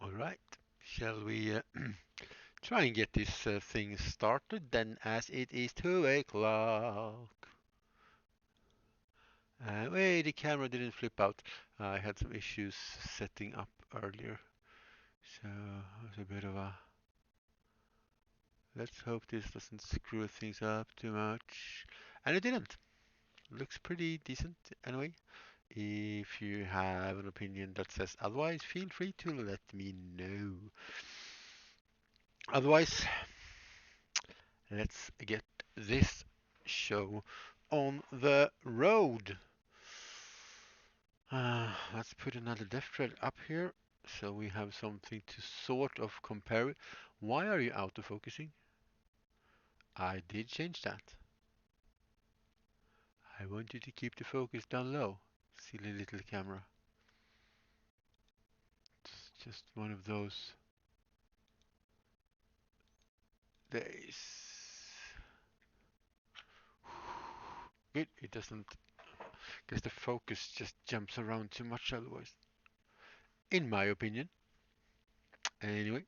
All right. Shall we try and get this thing started then, as it is 2 o'clock? Wait, the camera didn't flip out. I had some issues setting up earlier. So it was a bit of a... Let's hope this doesn't screw things up too much. And it didn't. Looks pretty decent anyway. If you have an opinion that says otherwise, feel free to let me know. Otherwise, let's get this show on the road. Let's put another dev thread up here so we have something to sort of compare. Why are you autofocusing? I did change that. I want you to keep the focus down low. Silly little camera. It's just one of those days. Good, it doesn't, because the focus just jumps around too much otherwise, in my opinion. Anyway,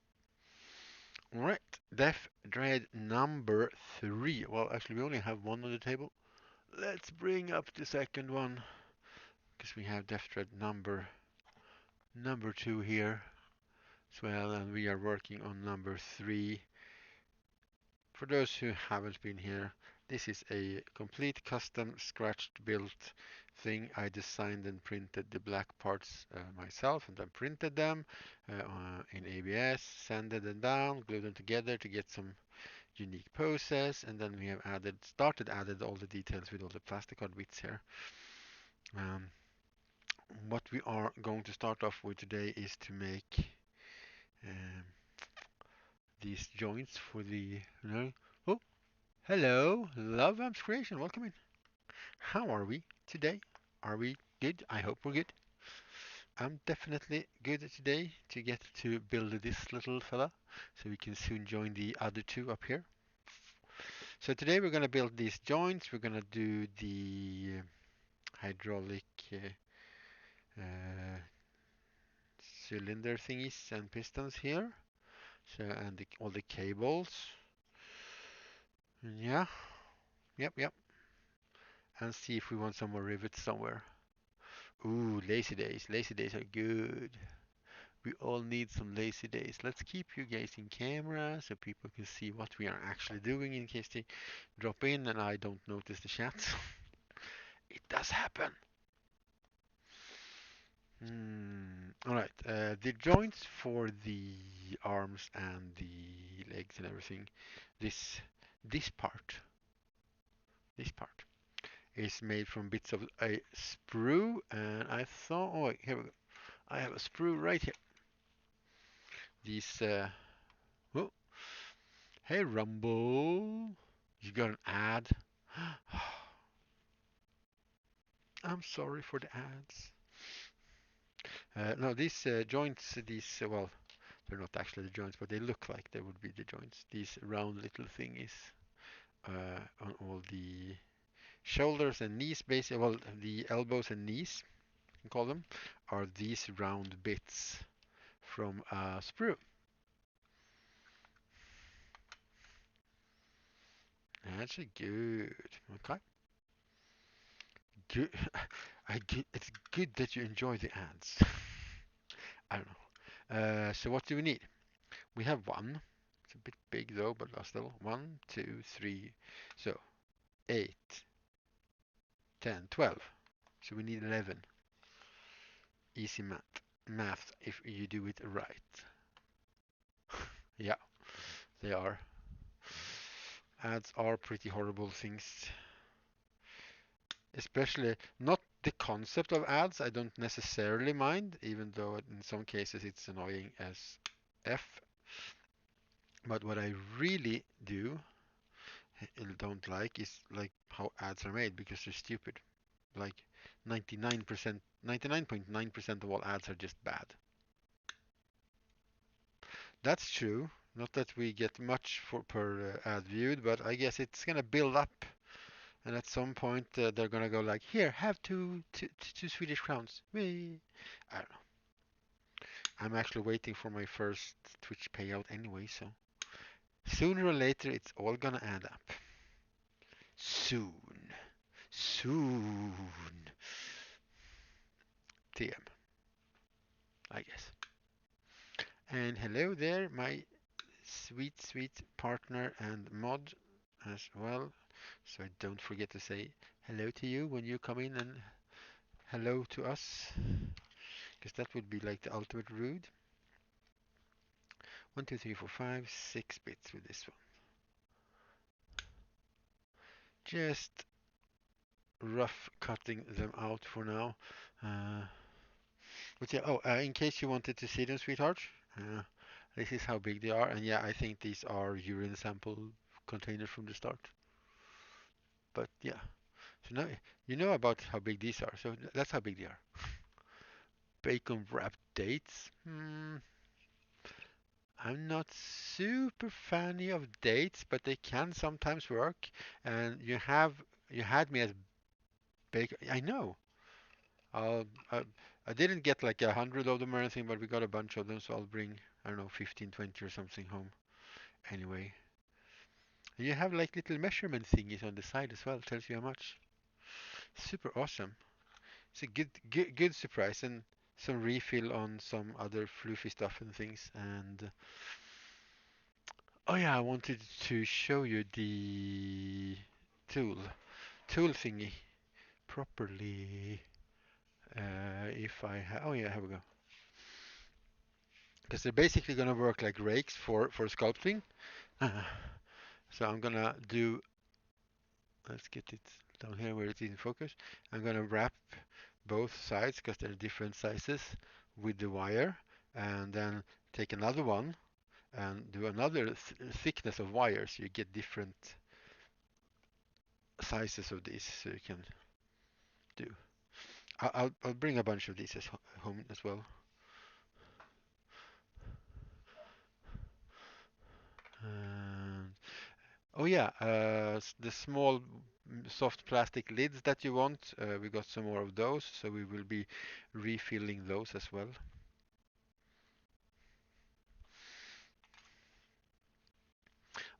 alright, Deaf Dread number 3. Well, actually, we only have one on the table. Let's bring up the second one, because we have Deaf Dread number 2 here as well, and we are working on number 3. For those who haven't been here, this is a complete custom scratched built thing. I designed and printed the black parts myself, and then printed them in ABS, sanded them down, glued them together to get some unique poses, and then we have added all the details with all the plastic card bits here. Um, what we are going to start off with today is to make um, these joints for the, oh, hello, Love Amps Creation, welcome in. How are we today? Are we good? I hope we're good. I'm definitely good today to get to build this little fella, so we can soon join the other two up here. So today we're going to build these joints. We're going to do the hydraulic uh, cylinder thingies and pistons here. So and all the cables. Yeah, yep. And see if we want some more rivets somewhere. Ooh, lazy days. Lazy days are good. We all need some lazy days. Let's keep you guys in camera so people can see what we are actually doing in case they drop in and I don't notice the chat. It does happen. Alright, the joints for the arms and the legs and everything, this this part, this part is made from bits of a sprue, and I thought, oh wait, here we go. I have a sprue right here. These, oh, hey Rumble, you got an ad? I'm sorry for the ads. No, these joints, well, they're not actually the joints, but they look like they would be the joints. These round little thingies on all the shoulders and knees, basically, well, the elbows and knees, you can call them, are these round bits from a sprue. That's a good. Okay. Good. It's good that you enjoy the ads. I don't know. So what do we need? We have one. It's a bit big though, but still. 1, 2, 3. So 8, 10, 12. So we need 11. Easy math if you do it right. Yeah, they are. Ads are pretty horrible things. Especially not the concept of ads, I don't necessarily mind, even though in some cases it's annoying as F. But what I really don't like is like how ads are made because they're stupid. Like 99%, 99.9% of all ads are just bad. That's true. Not that we get much for per ad viewed, but I guess it's gonna build up, and at some point they're gonna go like, here, have two Swedish crowns. Whee! I don't know. I'm actually waiting for my first Twitch payout anyway, so sooner or later it's all gonna add up. Soon. Soon. TM, I guess. And hello there, my sweet, sweet partner and mod as well. So don't forget to say hello to you when you come in and hello to us, because that would be like the ultimate rude. 1, 2, 3, 4, 5, 6 bits with this one. Just rough cutting them out for now. Uh, but yeah, in case you wanted to see them, sweetheart, uh, this is how big they are. And yeah, I think these are urine sample containers from the start. But yeah, so now you know about how big these are. So that's how big they are. Bacon wrapped dates. I'm not super fanny of dates, but they can sometimes work. And you had me as bacon. I know. I'll, I didn't get like 100 of them or anything, but we got a bunch of them, so I'll bring, I don't know, 15, 20 or something home. Anyway, and you have like little measurement thingies on the side as well. Tells you how much. Super awesome. It's a good surprise, and some refill on some other floofy stuff and things. And oh yeah, I wanted to show you the tool tool thingy properly. If I oh yeah, here we go. Because they're basically gonna work like rakes for sculpting. So I'm gonna do. Let's get it down here where it is in focus. I'm gonna wrap both sides because they're different sizes with the wire, and then take another one and do another thickness of wire, so you get different sizes of these, so you can do. I'll bring a bunch of these as home as well. And oh yeah, the small soft plastic lids that you want, we got some more of those, so we will be refilling those as well.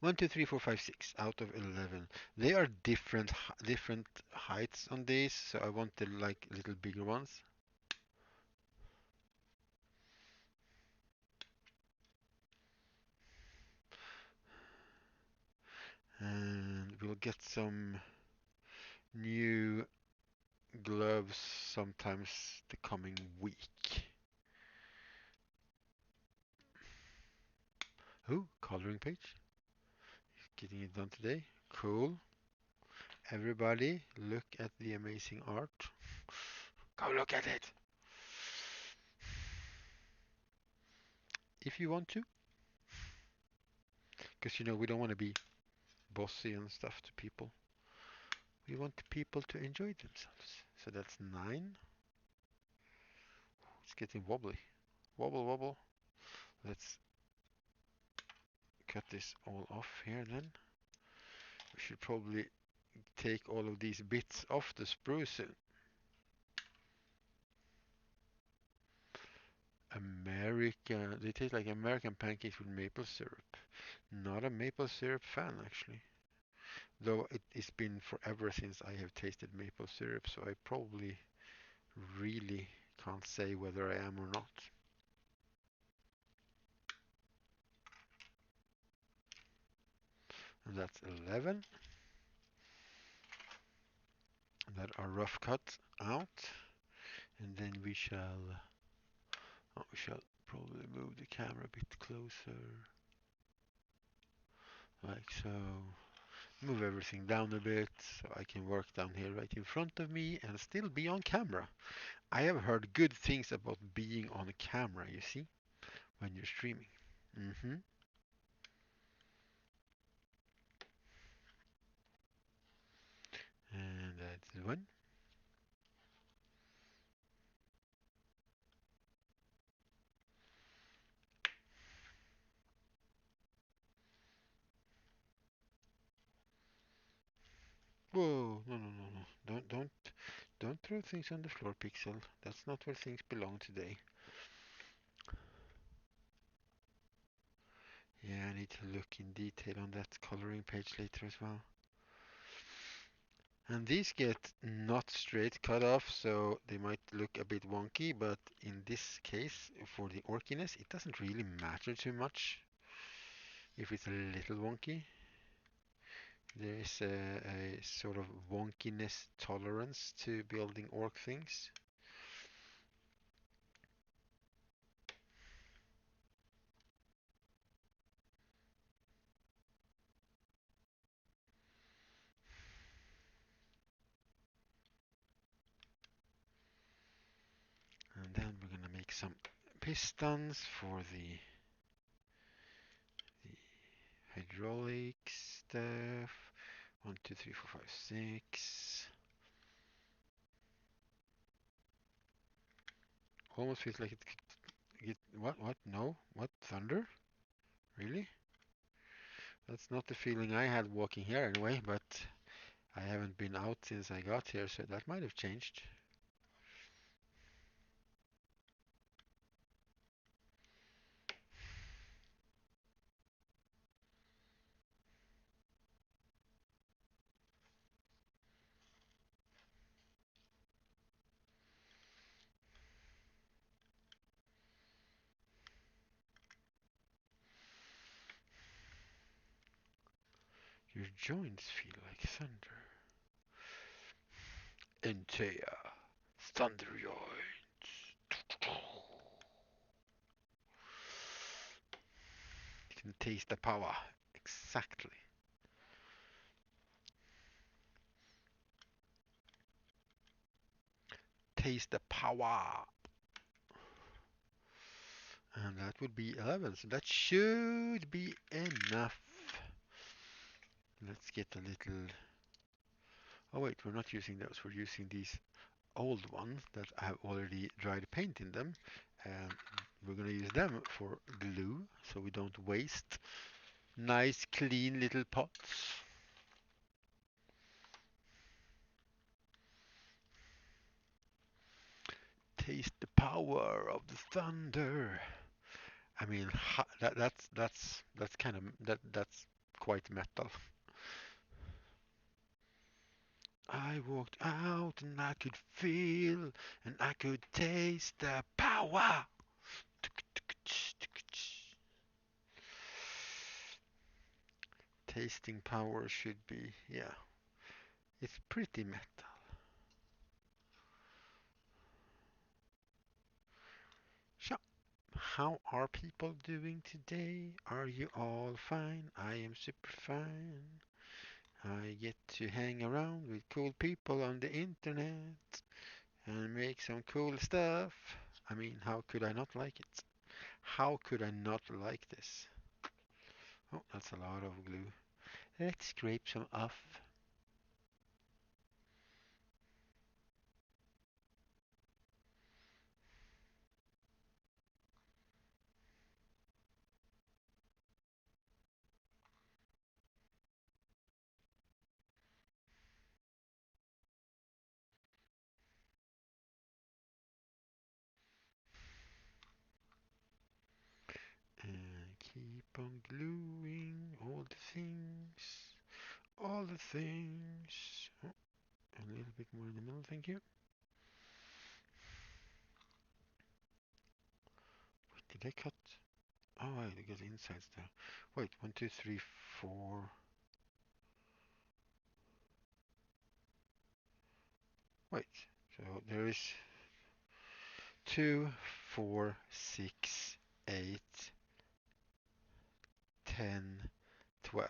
1, 2, 3, 4, 5, 6 out of 11. They are different heights on these, so I want the like little bigger ones. And we'll get some new gloves sometimes the coming week. Oh, coloring page. Getting it done today. Cool. Everybody, look at the amazing art. Go look at it. If you want to. Because, you know, we don't want to be bossy and stuff to people. We want people to enjoy themselves. So that's 9. It's getting wobbly. Wobble, wobble. Let's cut this all off here then. We should probably take all of these bits off the sprue soon. They taste like American pancakes with maple syrup. Not a maple syrup fan, actually. Though it's been forever since I have tasted maple syrup, so I probably really can't say whether I am or not. And that's 11 that are rough cut out. And then we shall probably move the camera a bit closer, like so. Move everything down a bit so I can work down here right in front of me and still be on camera. I have heard good things about being on camera, you see, when you're streaming. Mm-hmm. And that's one. Whoa, no, no, no, no. Don't throw things on the floor, Pixel. That's not where things belong today. Yeah, I need to look in detail on that coloring page later as well. And these get not straight cut off, so they might look a bit wonky, but in this case, for the orkiness, it doesn't really matter too much if it's a little wonky. There is a sort of wonkiness tolerance to building orc things. And then we're gonna make some pistons for the hydraulic stuff. 1, 2, 3, 4, 5, 6. Almost feels like it could get what? No? What? Thunder? Really? That's not the feeling I had walking here anyway, but I haven't been out since I got here, so that might have changed. Your joints feel like thunder. Entea, thunder joints. You can taste the power. Exactly. Taste the power. And that would be 11, so that should be enough. Let's get a little... Oh wait, we're not using those, we're using these old ones that have already dried paint in them. And we're going to use them for glue, so we don't waste nice, clean little pots. Taste the power of the thunder. I mean, that's kind of that's quite metal. I walked out and I could feel and I could taste the power. Tasting power should be, yeah, it's pretty metal. So, how are people doing today? Are you all fine? I am super fine. I get to hang around with cool people on the internet and make some cool stuff. I mean, how could I not like it? How could I not like this? Oh, that's a lot of glue. Let's scrape some off. And keep on gluing all the things. All the things. Oh, a little bit more in the middle, thank you. Wait, did I cut? Oh, I got the insides there. Wait, 1, 2, 3, 4. Wait, so there is 2, 4, 6, 8, 10, 12.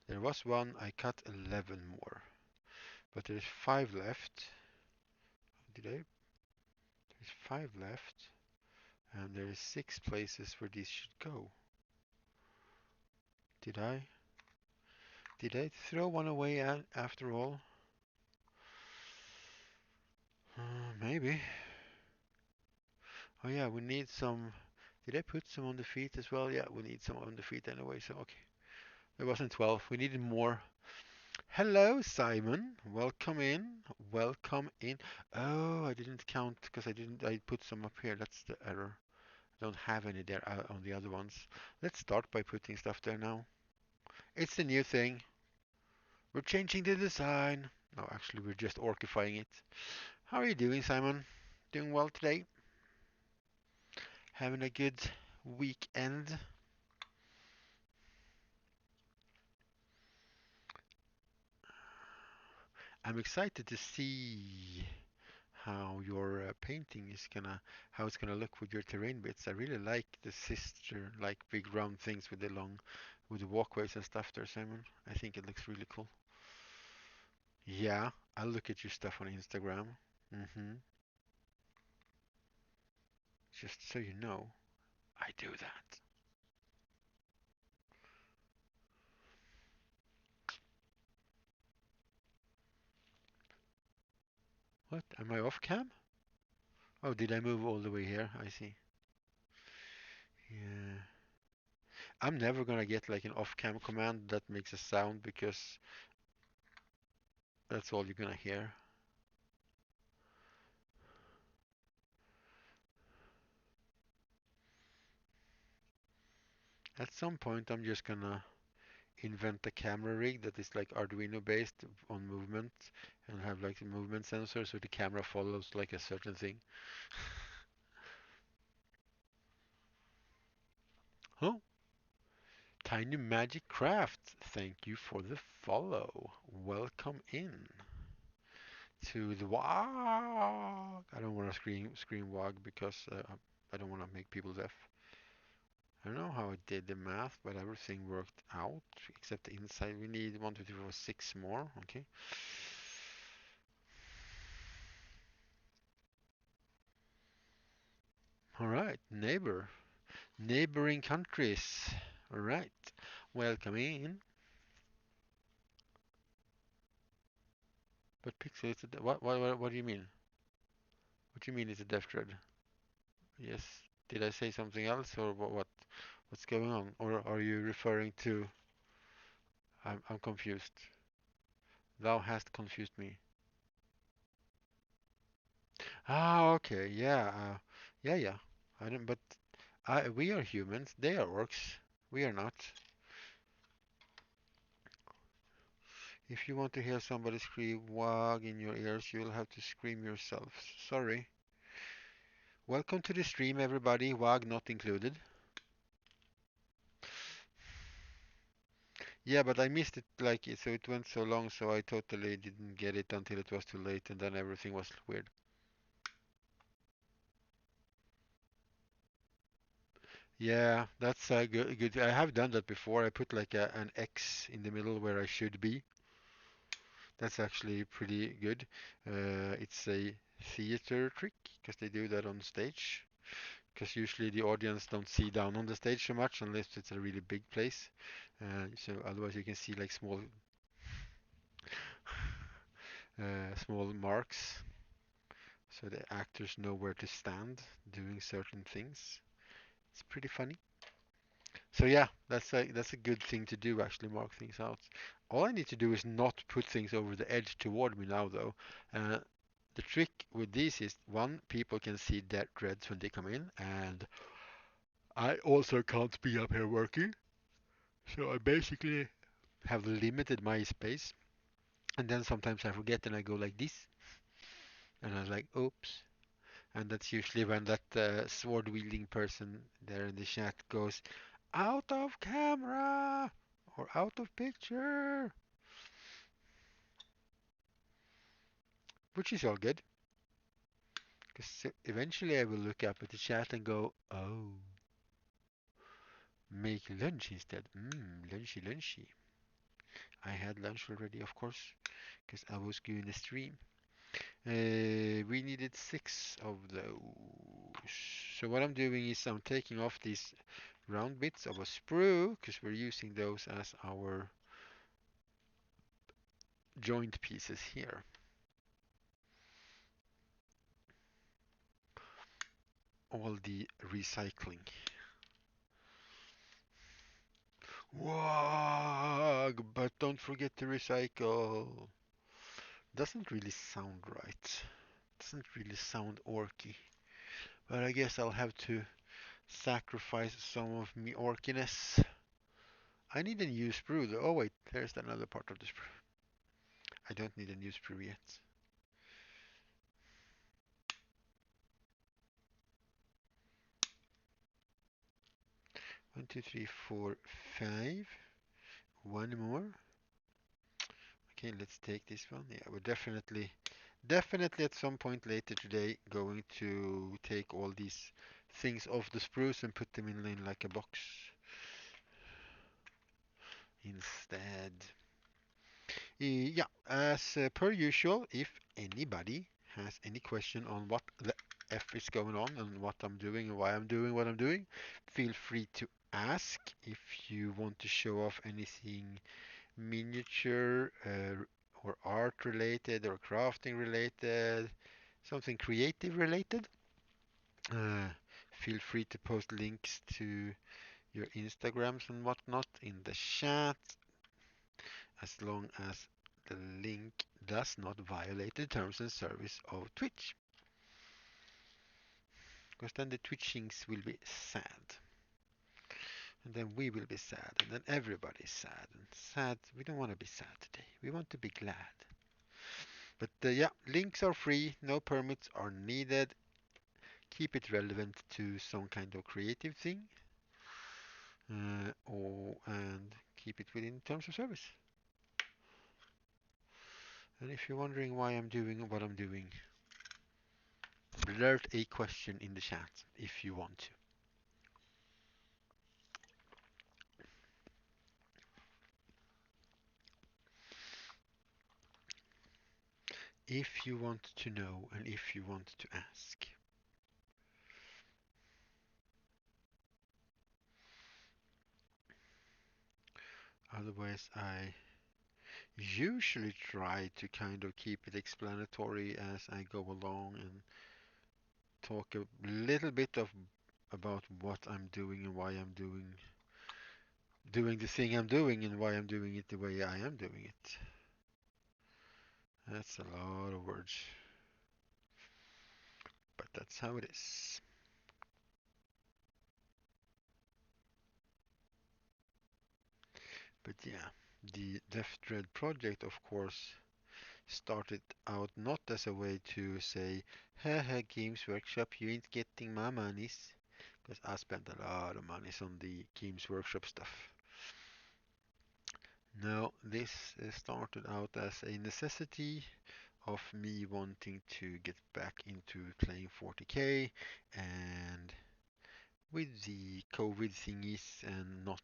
There was one, I cut 11 more. But there's 5 left. Did I? There's 5 left. And there is 6 places where these should go. Did I? Did I throw one away after all? Maybe. Oh yeah, we need some. Did I put some on the feet as well? Yeah, we need some on the feet anyway, so okay. There wasn't 12. We needed more. Hello, Simon. Welcome in. Welcome in. Oh, I didn't count because I put some up here. That's the error. Don't have any there on the other ones. Let's start by putting stuff there now. It's the new thing. We're changing the design. No, actually, we're just orcifying it. How are you doing, Simon? Doing well today? Having a good weekend? I'm excited to see how your painting is gonna, how it's gonna look with your terrain bits. I really like the sister, like big round things with the long, with the walkways and stuff there, Simon. I think it looks really cool. Yeah, I look at your stuff on Instagram. Mm-hmm. Just so you know, I do that. What? Am I off cam? Oh, did I move all the way here? I see. Yeah. I'm never gonna get like an off-cam command that makes a sound because that's all you're gonna hear. At some point, I'm just gonna invent a camera rig that is like Arduino based on movement and have like a movement sensor so the camera follows like a certain thing. Oh, Tiny Magic Craft, thank you for the follow. Welcome in to the whaaag. I don't want to scream whaaag because I don't want to make people deaf. I don't know how I did the math, but everything worked out except the inside. We need 1, 2, 3, 4, 6 more. Okay. All right, neighboring countries. All right, welcome in. But Pixel, it's a, what do you mean? What do you mean it's a deaf thread? Yes. Did I say something else, or what's going on? Or are you referring to? I'm confused. Thou hast confused me. Ah, okay, yeah, yeah. I don't, but we are humans. They are orcs. We are not. If you want to hear somebody scream whaaag in your ears, you will have to scream yourself. Sorry. Welcome to the stream, everybody. Whaaag not included. Yeah, but I missed it like so it went so long, so I totally didn't get it until it was too late, and then everything was weird. Yeah, that's good. I have done that before. I put like an X in the middle where I should be. That's actually pretty good. It's a theater trick because they do that on stage. Because usually the audience don't see down on the stage so much unless it's a really big place. So otherwise you can see like small marks, so the actors know where to stand doing certain things. It's pretty funny. So yeah, that's a good thing to do actually, mark things out. All I need to do is not put things over the edge toward me now though. Uh, the trick with these is one, people can see dead dreads when they come in, and I also can't be up here working. So I basically have limited my space, and then sometimes I forget and I go like this, and I was like, oops. And that's usually when that sword wielding person there in the chat goes, out of camera or out of picture, which is all good. Because eventually I will look up at the chat and go, oh, make lunch instead. Lunchy, lunchy. I had lunch already, of course, because I was doing the stream. We needed 6 of those. So what I'm doing is I'm taking off these round bits of a sprue because we're using those as our joint pieces here. All the recycling. Whaaag, but don't forget to recycle. Doesn't really sound right. Doesn't really sound orky. But I guess I'll have to sacrifice some of me orkiness. I need a new sprue though. Oh wait, there's another part of the sprue. I don't need a new sprue yet. One, two, three, four, five. One more. Okay, let's take this one. Yeah, we're definitely at some point later today going to take all these things off the spruce and put them in like a box instead. Yeah, as per usual, if anybody has any question on what the F is going on and what I'm doing and why I'm doing what I'm doing, feel free to ask. If you want to show off anything miniature or art related or crafting related, something creative related, uh, feel free to post links to your Instagrams and whatnot in the chat, as long as the link does not violate the terms and service of Twitch. Because then the Twitchings will be sad. And then we will be sad. And then everybody's sad. And sad, we don't want to be sad today. We want to be glad. But yeah, links are free. No permits are needed. Keep it relevant to some kind of creative thing. And keep it within terms of service. And if you're wondering why I'm doing what I'm doing, blurt a question in the chat if you want to. If you want to know and if you want to ask. Otherwise, I usually try to kind of keep it explanatory as I go along and talk a little bit of about what I'm doing and why I'm doing the thing I'm doing and why I'm doing it the way I am doing it. That's a lot of words, but that's how it is. But yeah, the Deff Dread project, of course, started out not as a way to say, haha, Games Workshop, you ain't getting my monies. Because I spent a lot of monies on the Games Workshop stuff. No, this started out as a necessity of me wanting to get back into playing 40k, and with the COVID thingies and not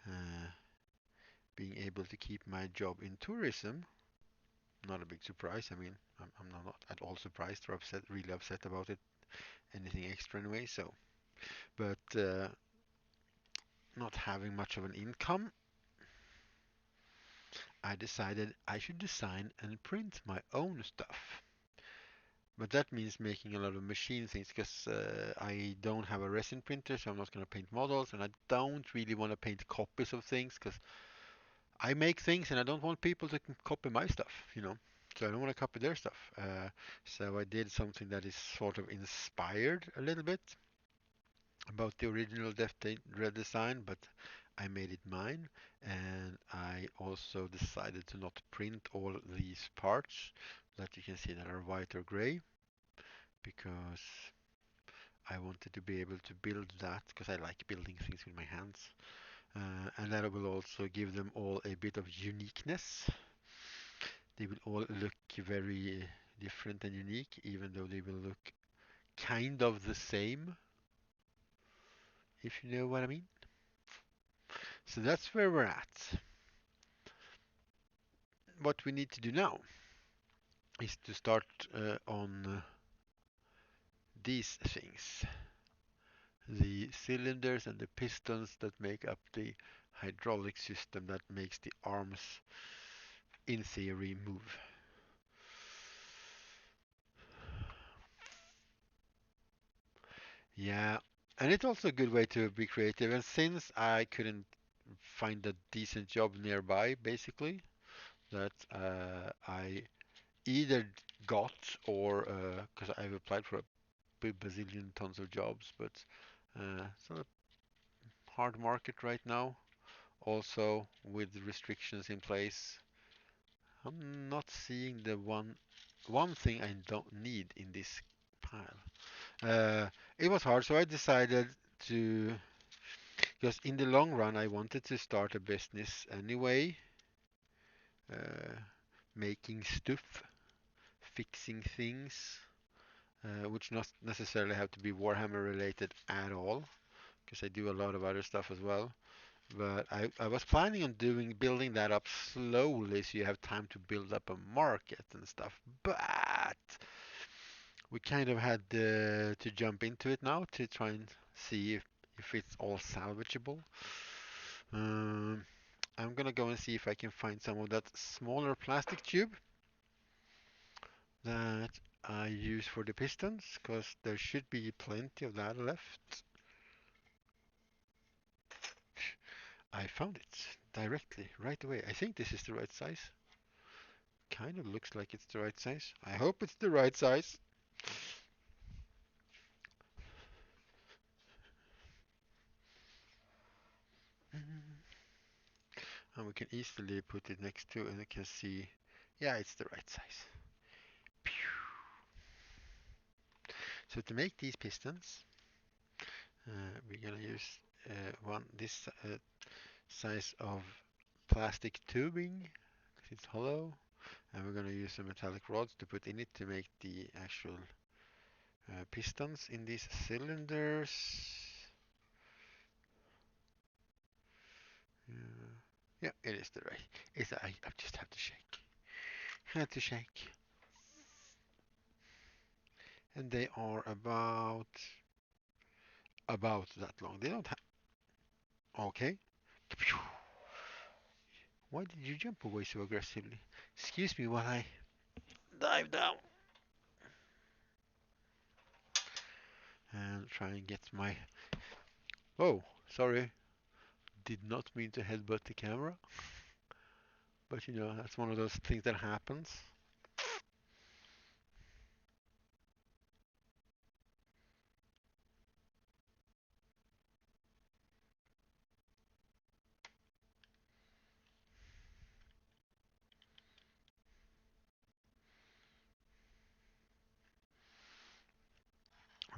uh, being able to keep my job in tourism, not a big surprise. I mean, I'm not at all surprised or upset, really upset about it, anything extra anyway. So, but not having much of an income, I decided I should design and print my own stuff. But that means making a lot of machine things because I don't have a resin printer, so I'm not going to paint models, and I don't really want to paint copies of things because I make things and I don't want people to copy my stuff. So I don't want to copy their stuff. So I did something that is sort of inspired a little bit about the original Red design, but I made it mine, and I also decided to not print all these parts that you can see that are white or gray, because I wanted to be able to build that because I like building things with my hands, and that will also give them all a bit of uniqueness. They will all look very different and unique, even though they will look kind of the same, if you know what I mean. So that's where we're at. What we need to do now is to start on these things. The cylinders and the pistons that make up the hydraulic system that makes the arms, in theory, move. Yeah, and it's also a good way to be creative. And since I couldn't find a decent job nearby, basically, that I either got or because I've applied for a bazillion tons of jobs, but It's not a hard market right now. Also, with the restrictions in place, I'm not seeing the one thing I don't need in this pile. It was hard, so I decided to, because in the long run I wanted to start a business anyway, uh, making stuff, fixing things, which not necessarily have to be Warhammer related at all, because I do a lot of other stuff as well. But I was planning on building that up slowly so you have time to build up a market and stuff. But we kind of had to jump into it now to try and see if it's all salvageable. Um, I'm gonna go and see if I can find some of that smaller plastic tube that I use for the pistons, because there should be plenty of that left. I found it directly, right away. I think this is the right size. Kind of looks like it's the right size. I hope it's the right size. And we can easily put it next to and you can see, yeah, it's the right size. So to make these pistons, we're gonna use this size of plastic tubing, 'cause it's hollow, and we're gonna use some metallic rods to put in it to make the actual pistons in these cylinders. Uh, yeah, it is the right. I just have to shake. Had to shake. And they are about that long. They don't have. Okay. Why did you jump away so aggressively? Excuse me while I dive down and try and get my. Oh, sorry. Did not mean to headbutt the camera. But you know, that's one of those things that happens.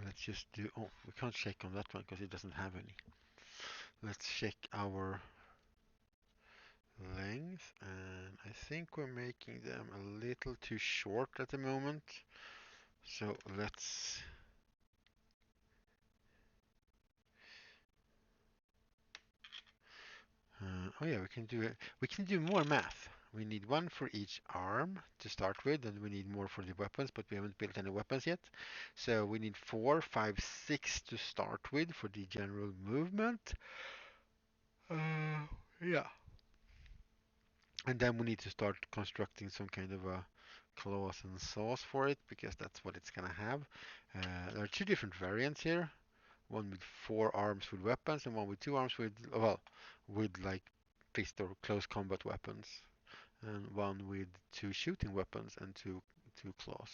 Let's just do. Oh, we can't check on that one because it doesn't have any. Let's check our length, and I think we're making them a little too short at the moment. So let's. Oh yeah, we can do it. We can do more math. We need one for each arm to start with, and we need more for the weapons, but we haven't built any weapons yet. So we need 4, 5, 6 to start with for the general movement. Yeah. And then we need to start constructing some kind of a claws and saws for it, because that's what it's gonna have. There are two different variants here. One with 4 arms with weapons, and one with 2 arms with, well, with like fist or close combat weapons, and one with 2 shooting weapons and two claws.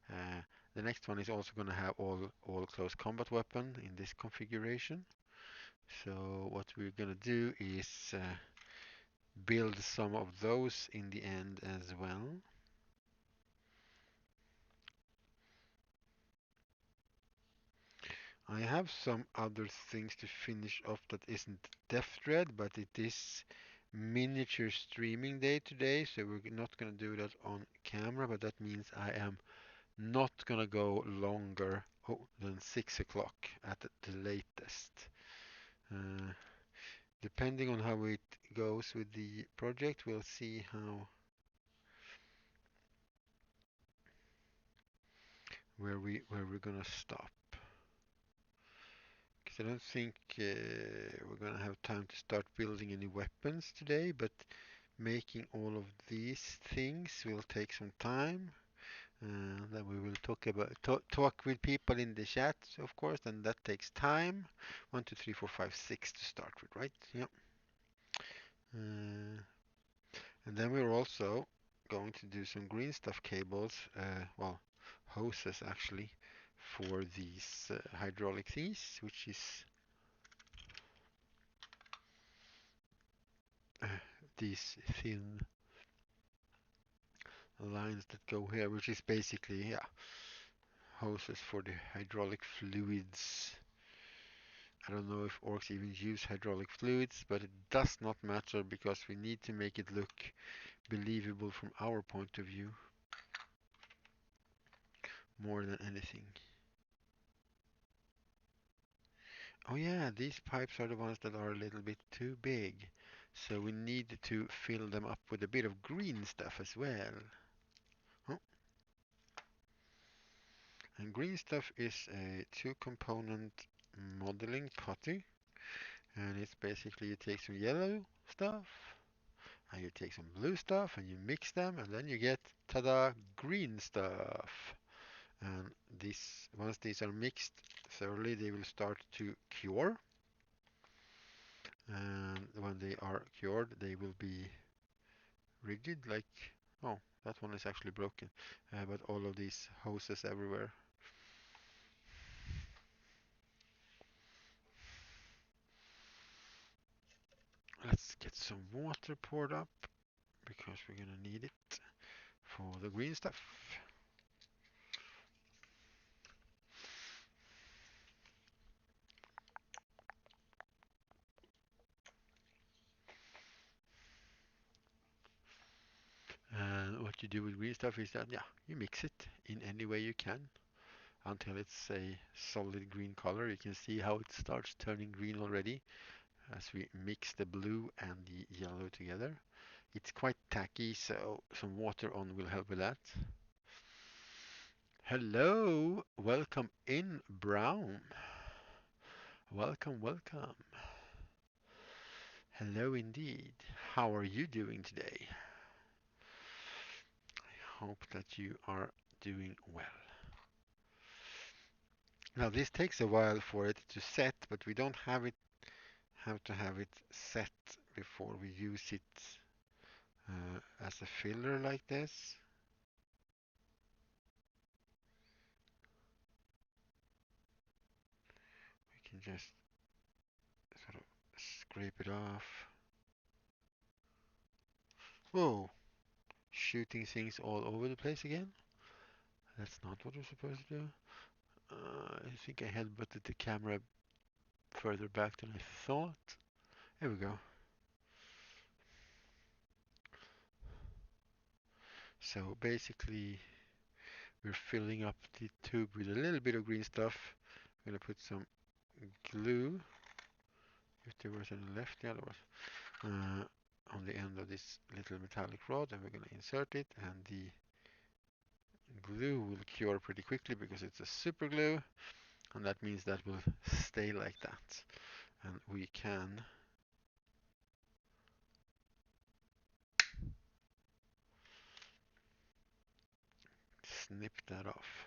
Uh, the next one is also going to have all close combat weapon in this configuration. So what we're going to do is build some of those in the end as well. I have some other things to finish off that isn't Death Dread, but it is miniature streaming day today, so we're not going to do that on camera, but that means I am not going to go longer than 6 o'clock at the latest. Uh, Depending on how it goes with the project, we'll see where we're going to stop. Because I don't think we're going to have time to start building any weapons today, but making all of these things will take some time. Then we will talk with people in the chat, of course, and that takes time. 1, 2, 3, 4, 5, 6 to start with, right? Yep. Uh, and then we're also going to do some green stuff cables, well, hoses actually, for these hydraulic things, which is these thin lines that go here, which is basically, yeah, hoses for the hydraulic fluids. I don't know if orcs even use hydraulic fluids, but it does not matter because we need to make it look believable from our point of view more than anything. Oh yeah, these pipes are the ones that are a little bit too big. So we need to fill them up with a bit of green stuff as well. Oh. And green stuff is a two-component modeling putty. And it's basically you take some yellow stuff and you take some blue stuff and you mix them and then you get, ta-da, green stuff. And once these are mixed thoroughly, they will start to cure. And when they are cured, they will be rigid, like, oh, that one is actually broken. But all of these hoses everywhere. Let's get some water poured up because we're gonna need it for the green stuff. And what you do with green stuff is that, yeah, you mix it in any way you can until it's a solid green color. You can see how it starts turning green already as we mix the blue and the yellow together. It's quite tacky, so some water on will help with that. Hello, welcome in, Brown. Welcome, welcome. Hello indeed. How are you doing today? I hope that you are doing well. Now this takes a while for it to set, but we don't have to have it set before we use it as a filler like this. We can just sort of scrape it off. Whoa, shooting things all over the place again? That's not what we're supposed to do. I think I headbutted the camera further back than I thought. There we go. So basically, we're filling up the tube with a little bit of green stuff. I'm gonna put some glue, if there was any left, yeah, there was, on the end of this little metallic rod, and we're gonna insert it, and the glue will cure pretty quickly because it's a super glue, and that means that will stay like that. And we can snip that off.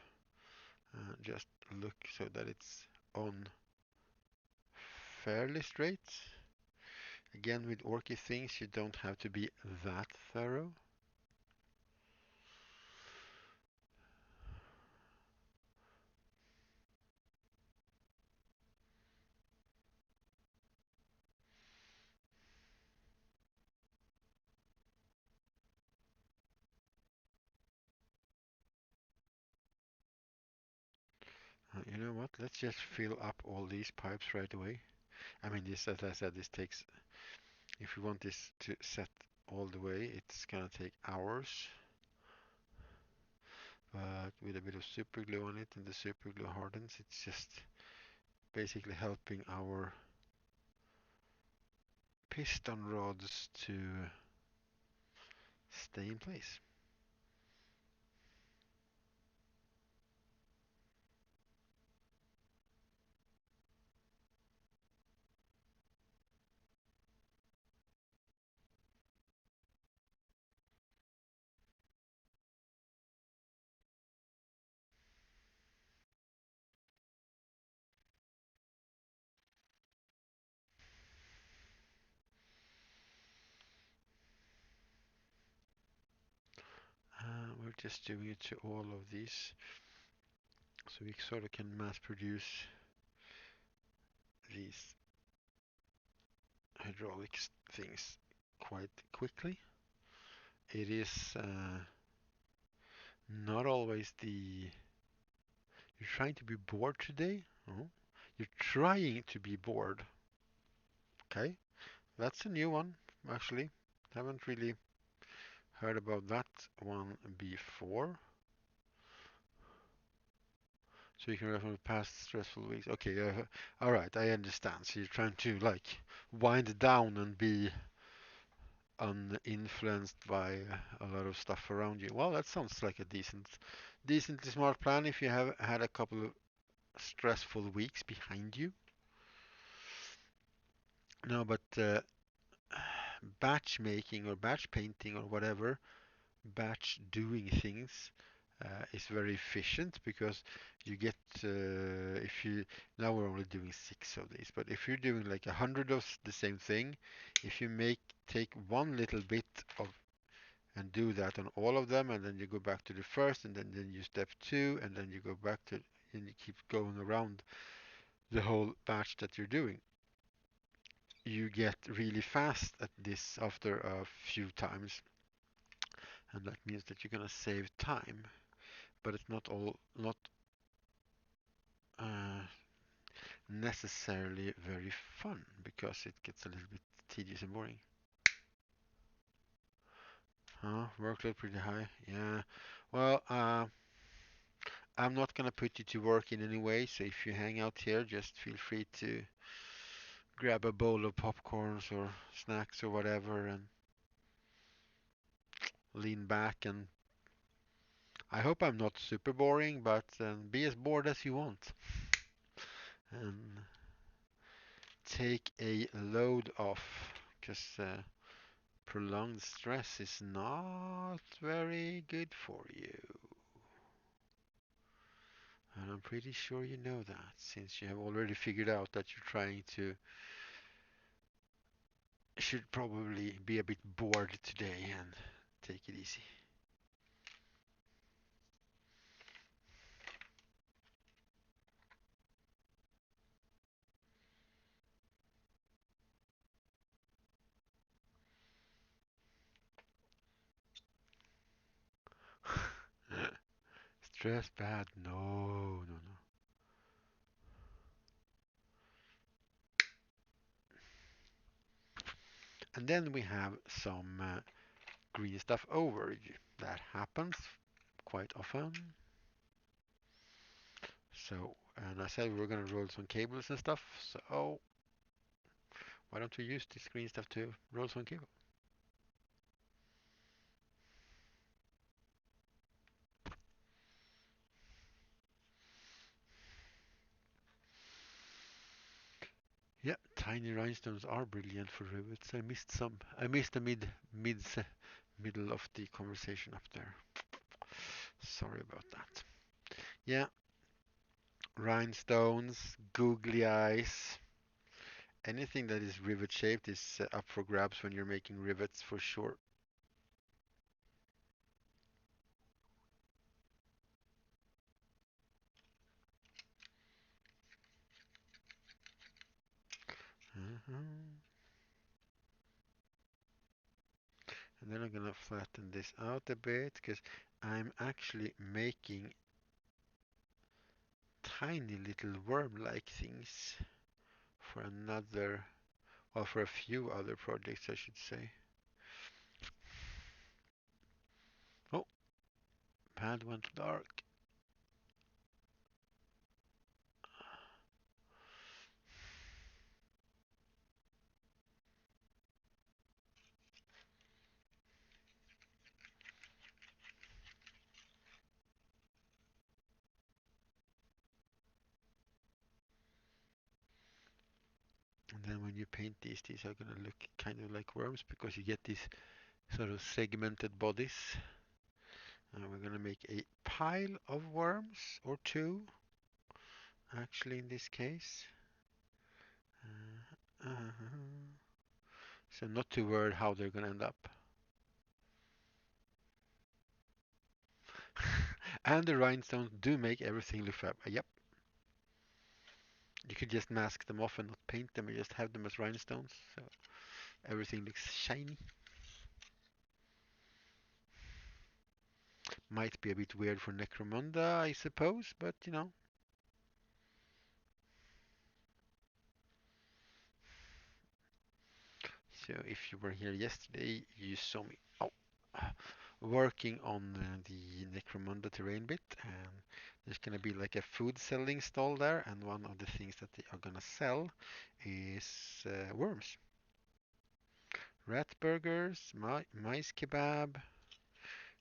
Just look so that it's on fairly straight. Again, with orky things, you don't have to be that thorough. You know what? Let's just fill up all these pipes right away. I mean, this, as I said, this takes, if you want this to set all the way, it's gonna take hours. But with a bit of super glue on it and the super glue hardens, it's just basically helping our piston rods to stay in place. We're just doing it to all of these So we sort of can mass produce these hydraulics things quite quickly. It is not always the... You're trying to be bored today? Oh. You're trying to be bored. Okay, that's a new one, actually. Haven't really heard about that one before. So you can refer to past stressful weeks. Okay, all right, I understand. So you're trying to like wind down and be uninfluenced by a lot of stuff around you. Well, that sounds like a decently smart plan if you have had a couple of stressful weeks behind you. No, but batch making or batch painting or whatever, batch doing things is very efficient because you get if you now we're only doing 6 of these, but if you're doing like 100 of the same thing, if you take one little bit of and do that on all of them, and then you go back to the first, and then you step two, and then you go back to, and you keep going around the whole batch that you're doing. You get really fast at this after a few times, and that means that you're gonna save time, but it's not uh, necessarily very fun because it gets a little bit tedious and boring. Huh? Workload pretty high. Yeah. Well, I'm not gonna put you to work in any way, so if you hang out here, just feel free to grab a bowl of popcorns or snacks or whatever and lean back, and I hope I'm not super boring, but be as bored as you want and take a load off because prolonged stress is not very good for you. And I'm pretty sure you know that since you have already figured out that you're trying to should probably be a bit bored today and take it easy. Stress bad? No, no, no. And then we have some green stuff over. That happens quite often. So, and I said we were going to roll some cables and stuff. So, why don't we use this green stuff to roll some cable? Yeah, tiny rhinestones are brilliant for rivets. I missed some. I missed the middle of the conversation up there. Sorry about that. Yeah, rhinestones, googly eyes, anything that is rivet shaped is up for grabs when you're making rivets for sure. Mhm. And then I'm gonna flatten this out a bit because I'm actually making tiny little worm-like things for another, well, for a few other projects, I should say. Oh, pad went dark. And then when you paint these are gonna look kind of like worms because you get these sort of segmented bodies. And we're gonna make a pile of worms, or two, actually in this case. So not too worried how they're gonna end up. And the rhinestones do make everything look fab. Yep, you could just mask them off and not paint them and just have them as rhinestones. So everything looks shiny. Might be a bit weird for Necromunda, I suppose, but you know. So if you were here yesterday, you saw me working on the Necromunda terrain bit, and there's gonna be like a food selling stall there, and one of the things that they are gonna sell is worms. Rat burgers, mice kebab,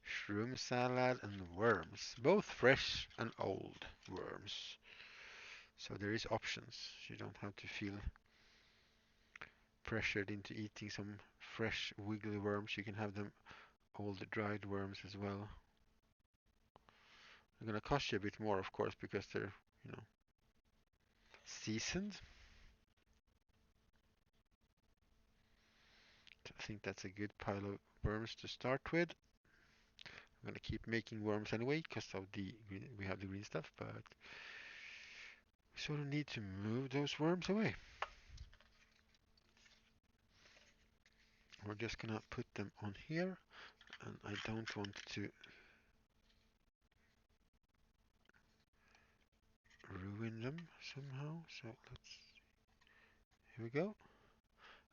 shroom salad, and worms. Both fresh and old worms. So there is options. You don't have to feel pressured into eating some fresh wiggly worms. You can have them old dried worms as well. They're gonna cost you a bit more, of course, because they're, you know, seasoned. I think that's a good pile of worms to start with. I'm gonna keep making worms anyway because of the green, we have the green stuff, but we sort of need to move those worms away. We're just gonna put them on here, and I don't want to ruin them somehow. So let's, here we go.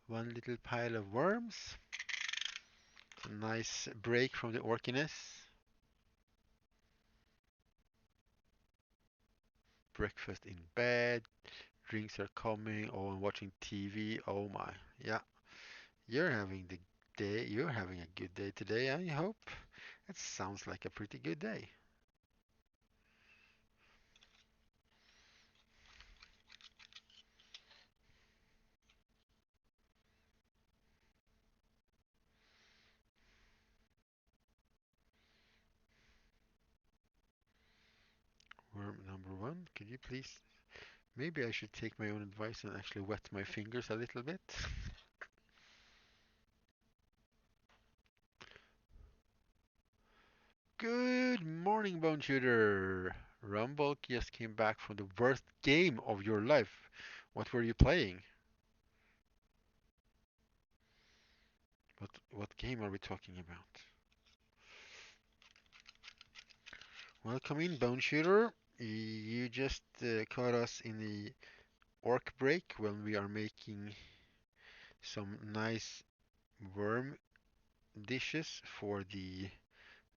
One little pile of worms. A nice break from the orkiness. Breakfast in bed. Drinks are coming. Oh, I'm watching TV. Oh my. Yeah. You're having the day. You're having a good day today, I hope. That sounds like a pretty good day. Worm number one. Could you please? Maybe I should take my own advice and actually wet my fingers a little bit. Good morning, Bone Shooter. Rumble just came back from the worst game of your life. What were you playing? What game are we talking about? Welcome in, Bone Shooter. You just caught us in the orc break when we are making some nice worm dishes for the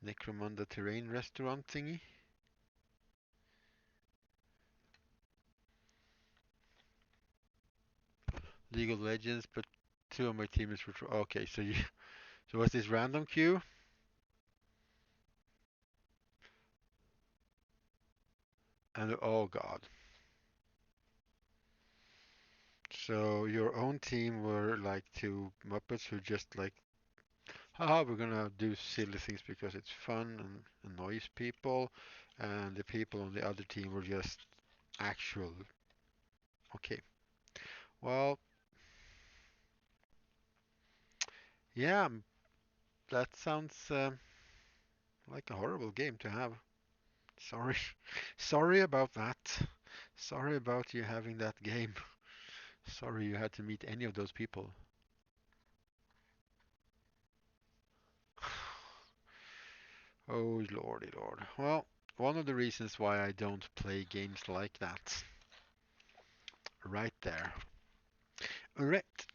Necromunda Terrain restaurant thingy. League of Legends, but two of my teammates were. Okay, so you. So was this random queue? And oh god. So your own team were like two Muppets who just like, haha, we're gonna do silly things because it's fun and annoys people, and the people on the other team were just actual. Okay. Well, yeah, that sounds like a horrible game to have. Sorry, sorry about that. Sorry about you having that game. Sorry you had to meet any of those people. Oh, lordy lord. Well, one of the reasons why I don't play games like that. Right there. Alright,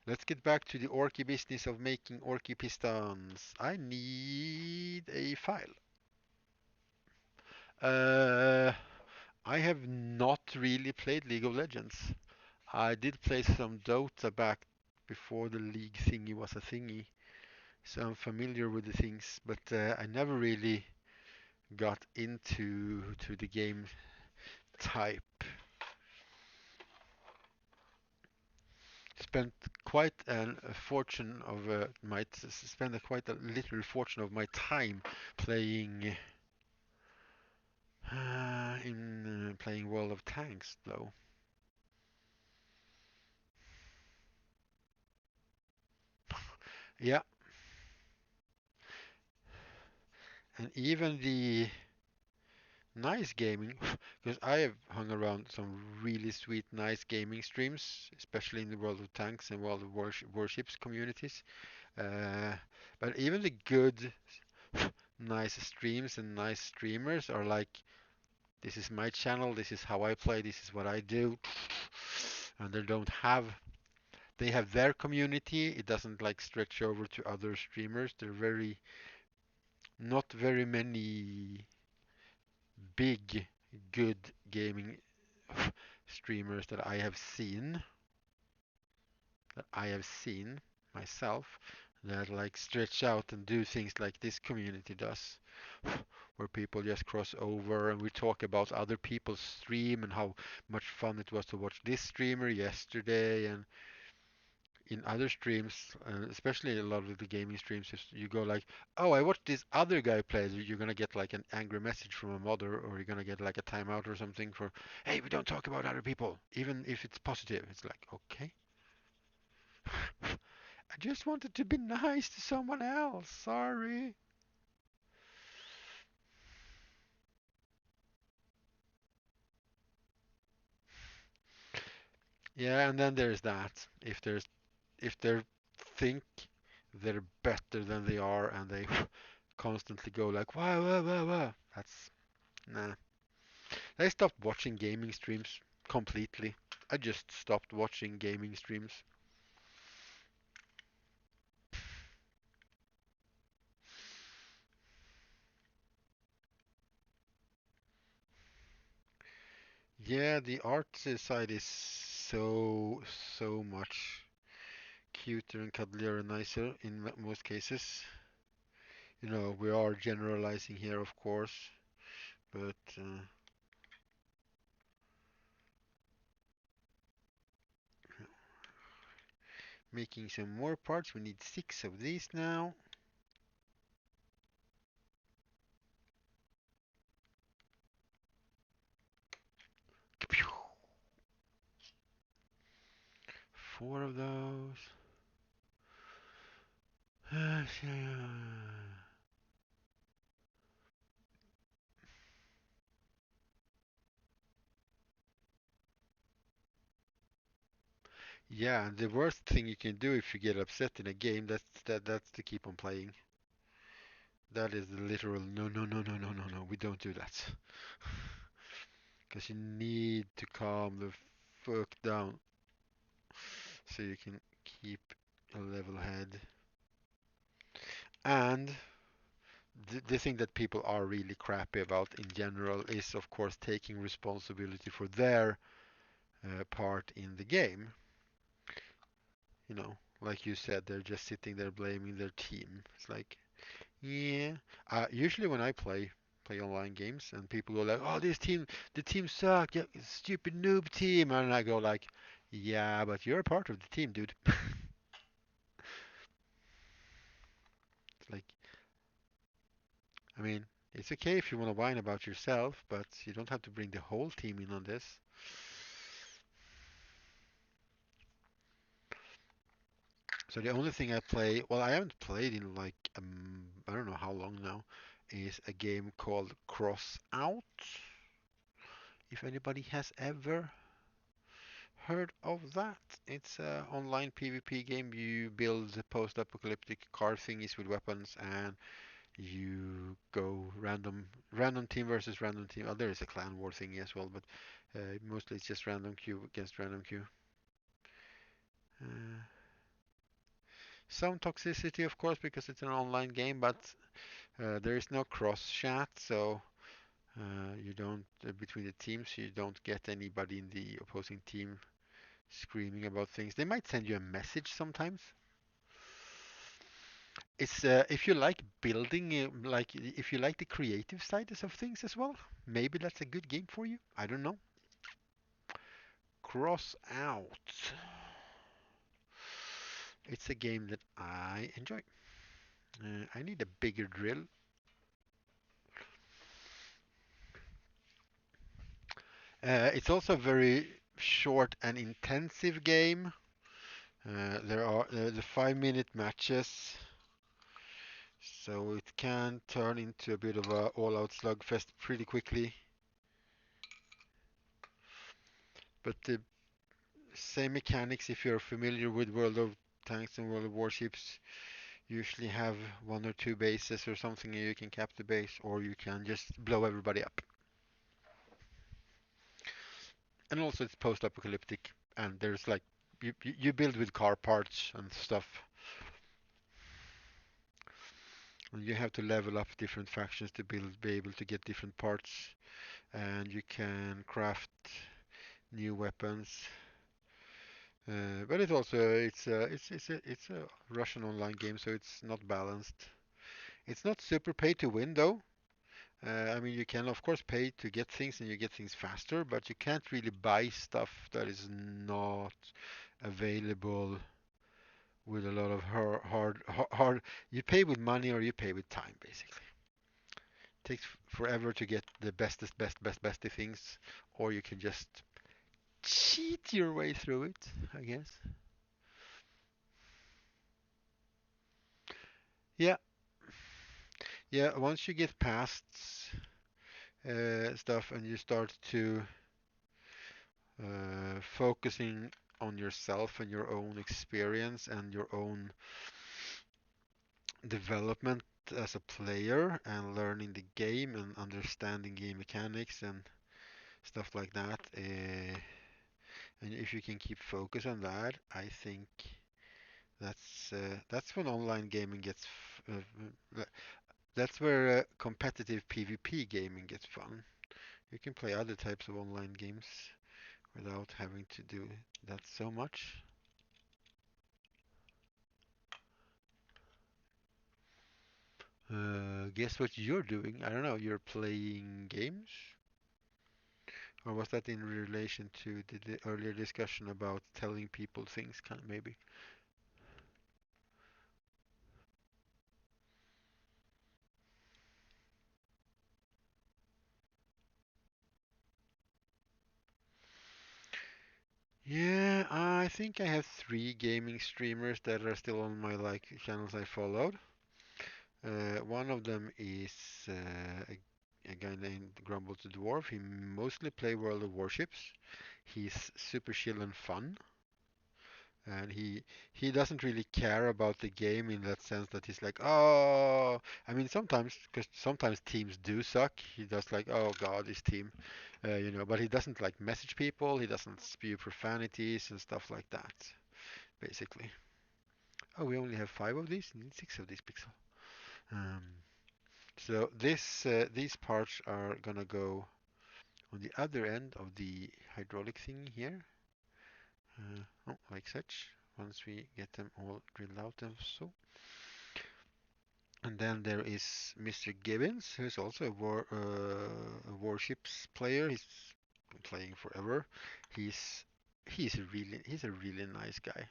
let's get back to the orky business of making orky pistons. I need a file. Uh, I have not really played League of Legends. I did play some Dota back before the league thingy was a thingy, so I'm familiar with the things, but I never really got into the game type. Spent quite a fortune of spent a quite a little fortune of my time playing in playing World of Tanks though. Yeah, and even Nice gaming, because I have hung around some really sweet, nice gaming streams, especially in the World of Tanks and World of Warships communities. Uh, but even the good, nice streams and nice streamers are like, this is my channel, this is how I play, this is what I do, and they have their community. It doesn't like stretch over to other streamers. They're not very many big, good gaming streamers that I have seen myself, that like stretch out and do things like this community does, where people just cross over and we talk about other people's stream and how much fun it was to watch this streamer yesterday. And in other streams, especially a lot of the gaming streams, you go like, "Oh, I watched this other guy play." You're gonna get like an angry message from a mother, or you're gonna get like a timeout or something for, "Hey, we don't talk about other people, even if it's positive." It's like, okay, I just wanted to be nice to someone else. Sorry. Yeah, and then there's that. If they think they're better than they are, and they constantly go like, "Wah wah wah wah," that's nah. I stopped watching gaming streams completely. I just stopped watching gaming streams. Yeah, the art side is so much cuter and cuddlier and nicer in most cases. You know, we are generalizing here, of course, but making some more parts. We need 6 of these now. 4 of those. Yeah, and the worst thing you can do if you get upset in a game, that's to keep on playing. That is the literal no, no, no, no, no, no, no. We don't do that. Because you need to calm the fuck down so you can keep a level head. And the thing that people are really crappy about in general is, of course, taking responsibility for their part in the game. You know, like you said, they're just sitting there blaming their team. It's like, yeah. Usually when I play online games and people go like, "Oh, the team suck, yeah, stupid noob team," and I go like, "Yeah, but you're a part of the team, dude." It's like, I mean, it's okay if you want to whine about yourself, but you don't have to bring the whole team in on this. So the only thing I play, well, I haven't played in like I don't know how long now, is a game called Cross Out. If anybody has ever heard of that? It's a online PvP game. You build post-apocalyptic car thingies with weapons, and you go random team versus random team. Oh, there is a clan war thingy as well, but mostly it's just random queue against random queue. Uh, some toxicity, of course, because it's an online game, but there is no cross chat, so you don't between the teams you don't get anybody in the opposing team screaming about things. They might send you a message sometimes. It's if you like building, like if you like the creative side of things as well, maybe that's a good game for you. I don't know. Cross Out. It's a game that I enjoy. I need a bigger drill. It's also a very short and intensive game. There are the 5-minute matches, so it can turn into a bit of a all-out slugfest pretty quickly. But the same mechanics, if you're familiar with World of Tanks and World of Warships, usually have one or two bases or something, and you can cap the base, or you can just blow everybody up. And also, it's post-apocalyptic, and there's like you build with car parts and stuff, and you have to level up different factions to be able to get different parts, and you can craft new weapons. But it's a Russian online game, so it's not balanced. It's not super pay to win though. I mean, you can of course pay to get things, and you get things faster, but you can't really buy stuff that is not available with a lot of hard. You pay with money or you pay with time, basically. It takes forever to get the best things, or you can just cheat your way through it, I guess. Yeah, yeah. Once you get past stuff and you start to focusing on yourself and your own experience and your own development as a player and learning the game and understanding game mechanics and stuff like that. And if you can keep focus on that, I think that's when online gaming gets. That's where competitive PvP gaming gets fun. You can play other types of online games without having to do that so much. Guess what you're doing? I don't know. You're playing games? Or was that in relation to the earlier discussion about telling people things, kind of maybe? Yeah, I think I have three gaming streamers that are still on my like channels I followed. One of them is a guy named Grumble the Dwarf. He mostly play World of Warships. He's super chill and fun, and he doesn't really care about the game in that sense that he's like, oh, I mean sometimes because sometimes teams do suck. He does like, oh God, this team, but he doesn't like message people. He doesn't spew profanities and stuff like that, basically. Oh, we only have five of these. Need six of these pixel. Um, so these parts are gonna go on the other end of the hydraulic thing here. Like such. Once we get them all drilled out and so. And then there is Mr. Gibbons, who's also a warships player. He's been playing forever. He's he's a really nice guy.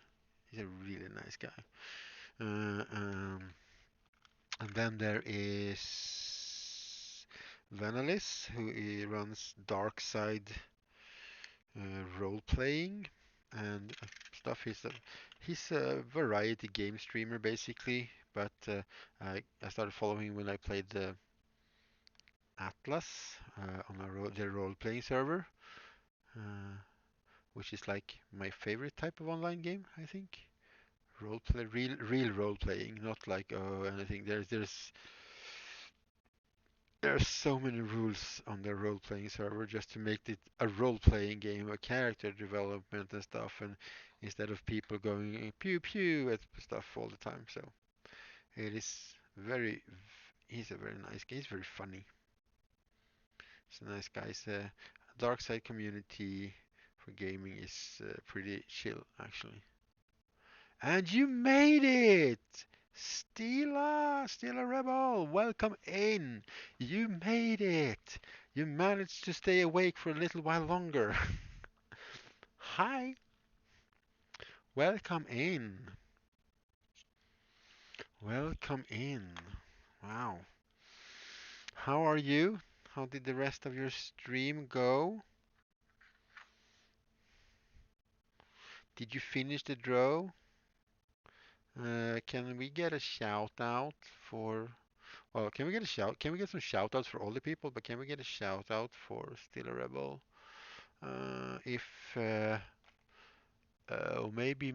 He's a really nice guy. Uh, um, and then there is Vanalis, who runs Dark Side role playing and stuff. He's a variety game streamer basically, but I started following when I played the Atlas on their role playing server, uh, which is like my favorite type of online game, I think. Role play, real role playing, not like anything. There's so many rules on the role-playing server just to make it a role-playing game, a character development and stuff, and instead of people going pew pew at stuff all the time. So it is very, he's a very nice guy. He's very funny. He's a nice guy. Dark side community for gaming is pretty chill, actually. And you made it! Stila Rebel, welcome in. You made it. You managed to stay awake for a little while longer. Hi, welcome in. Welcome in. Wow. How are you? How did the rest of your stream go? Did you finish the draw? Can we get a shout out for Well, can we get a shout? Can we get some shout outs for all the people? But can we get a shout out for Still a Rebel? If maybe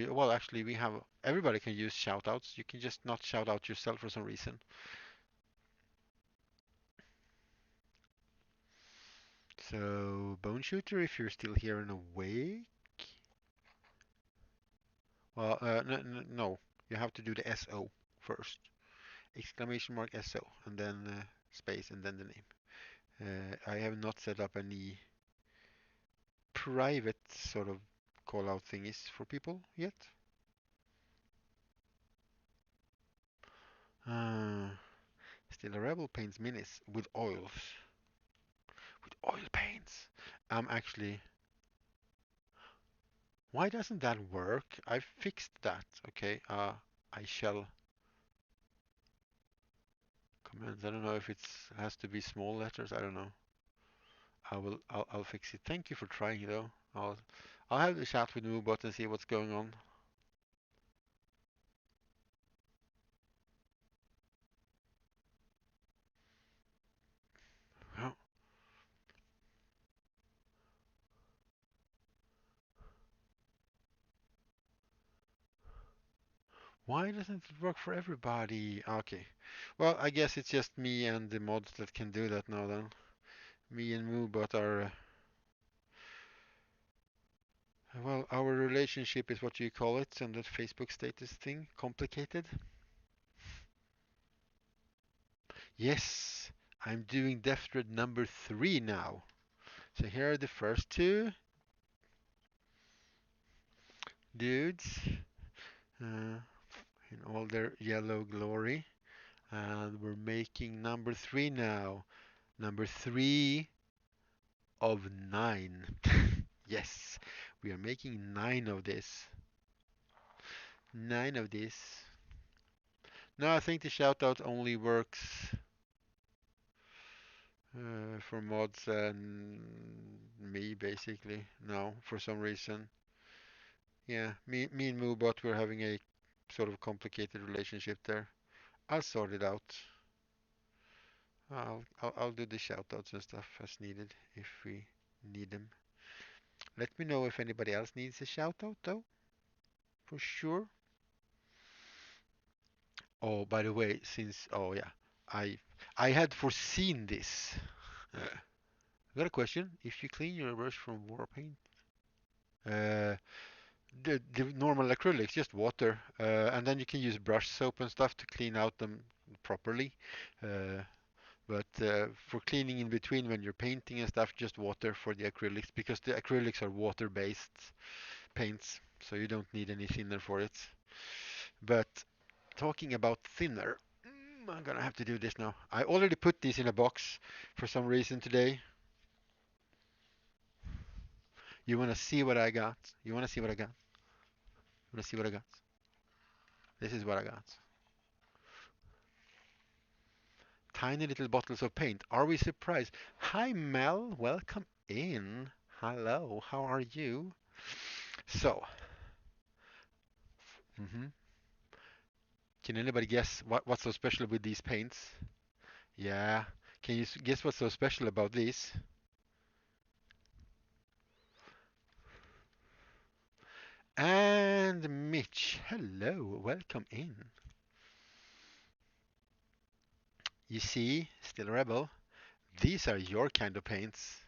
well, actually, we have everybody can use shoutouts. You can just not shout out yourself for some reason. So, Bone Shooter, if you're still here and awake, well, no, you have to do the SO first. Exclamation mark SO, and then space, and then the name. I have not set up any private sort of call out thingies for people yet. Uh, Still a Rebel paints minis with oils. With oil paints. Actually, why doesn't that work? I fixed that. Okay, I shall comment. I don't know if it has to be small letters. I don't know. I'll fix it. Thank you for trying though. I'll have the chat with Moobot and see what's going on. Oh, why doesn't it work for everybody? Okay. Well, I guess it's just me and the mods that can do that now then. Me and Moobot are well, our relationship is what you call it, and that Facebook status thing, complicated. Yes, I'm doing Death Thread number 3 now. So here are the first two dudes uh, in all their yellow glory. And we're making number 3 now. Number 3 of 9. Yes, we are making 9 of this. 9 of this. No, I think the shoutout only works for mods and me, basically. No, for some reason. Yeah, me and Moobot, we're having a sort of complicated relationship there. I'll sort it out. I'll do the shoutouts and stuff as needed if we need them. Let me know if anybody else needs a shoutout though, for sure. Oh, by the way, oh yeah, I I had foreseen this. I got a question. If you clean your brush from war paint, uh, the normal acrylics, just water, and then you can use brush soap and stuff to clean out them properly. Uh, but for cleaning in between when you're painting and stuff, just water for the acrylics because the acrylics are water-based paints, so you don't need any thinner for it. But talking about thinner, I'm gonna have to do this now. I already put these in a box for some reason today. You wanna see what I got? You wanna see what I got? You wanna see what I got? This is what I got. Tiny little bottles of paint. Are we surprised? Hi Mel, welcome in. Hello, how are you? So, hmm can anybody guess what's so special with these paints? Yeah, can you guess what's so special about these? And Mitch, hello, welcome in. You see, still a rebel. These are your kind of paints.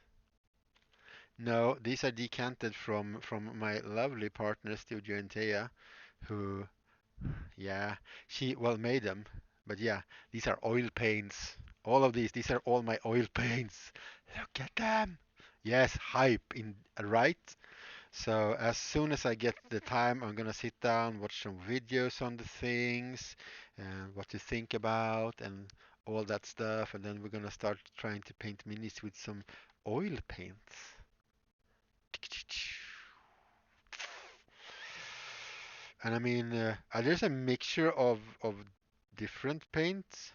No, these are decanted from my lovely partner Studio Antea, who, yeah, she well made them. But yeah, these are oil paints. All of these are all my oil paints. Look at them. Yes, hype in right. So as soon as I get the time, I'm gonna sit down, watch some videos on the things and what to think about and all that stuff, and then we're gonna start trying to paint minis with some oil paints. And I mean, there's a mixture of different paints,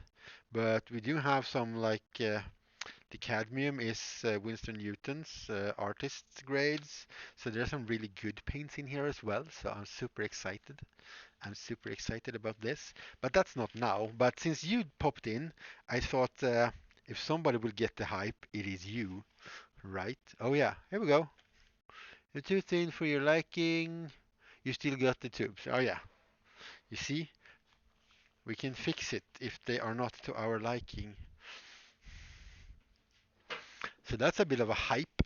but we do have some like the cadmium is Winston Newton's artist's grades, so there's some really good paints in here as well. So I'm super excited. I'm super excited about this, but that's not now. But since you popped in, I thought if somebody will get the hype, it is you. Right. Oh yeah, here we go. You're too thin for your liking. You still got the tubes. Oh yeah. You see, we can fix it if they are not to our liking. So that's a bit of a hype.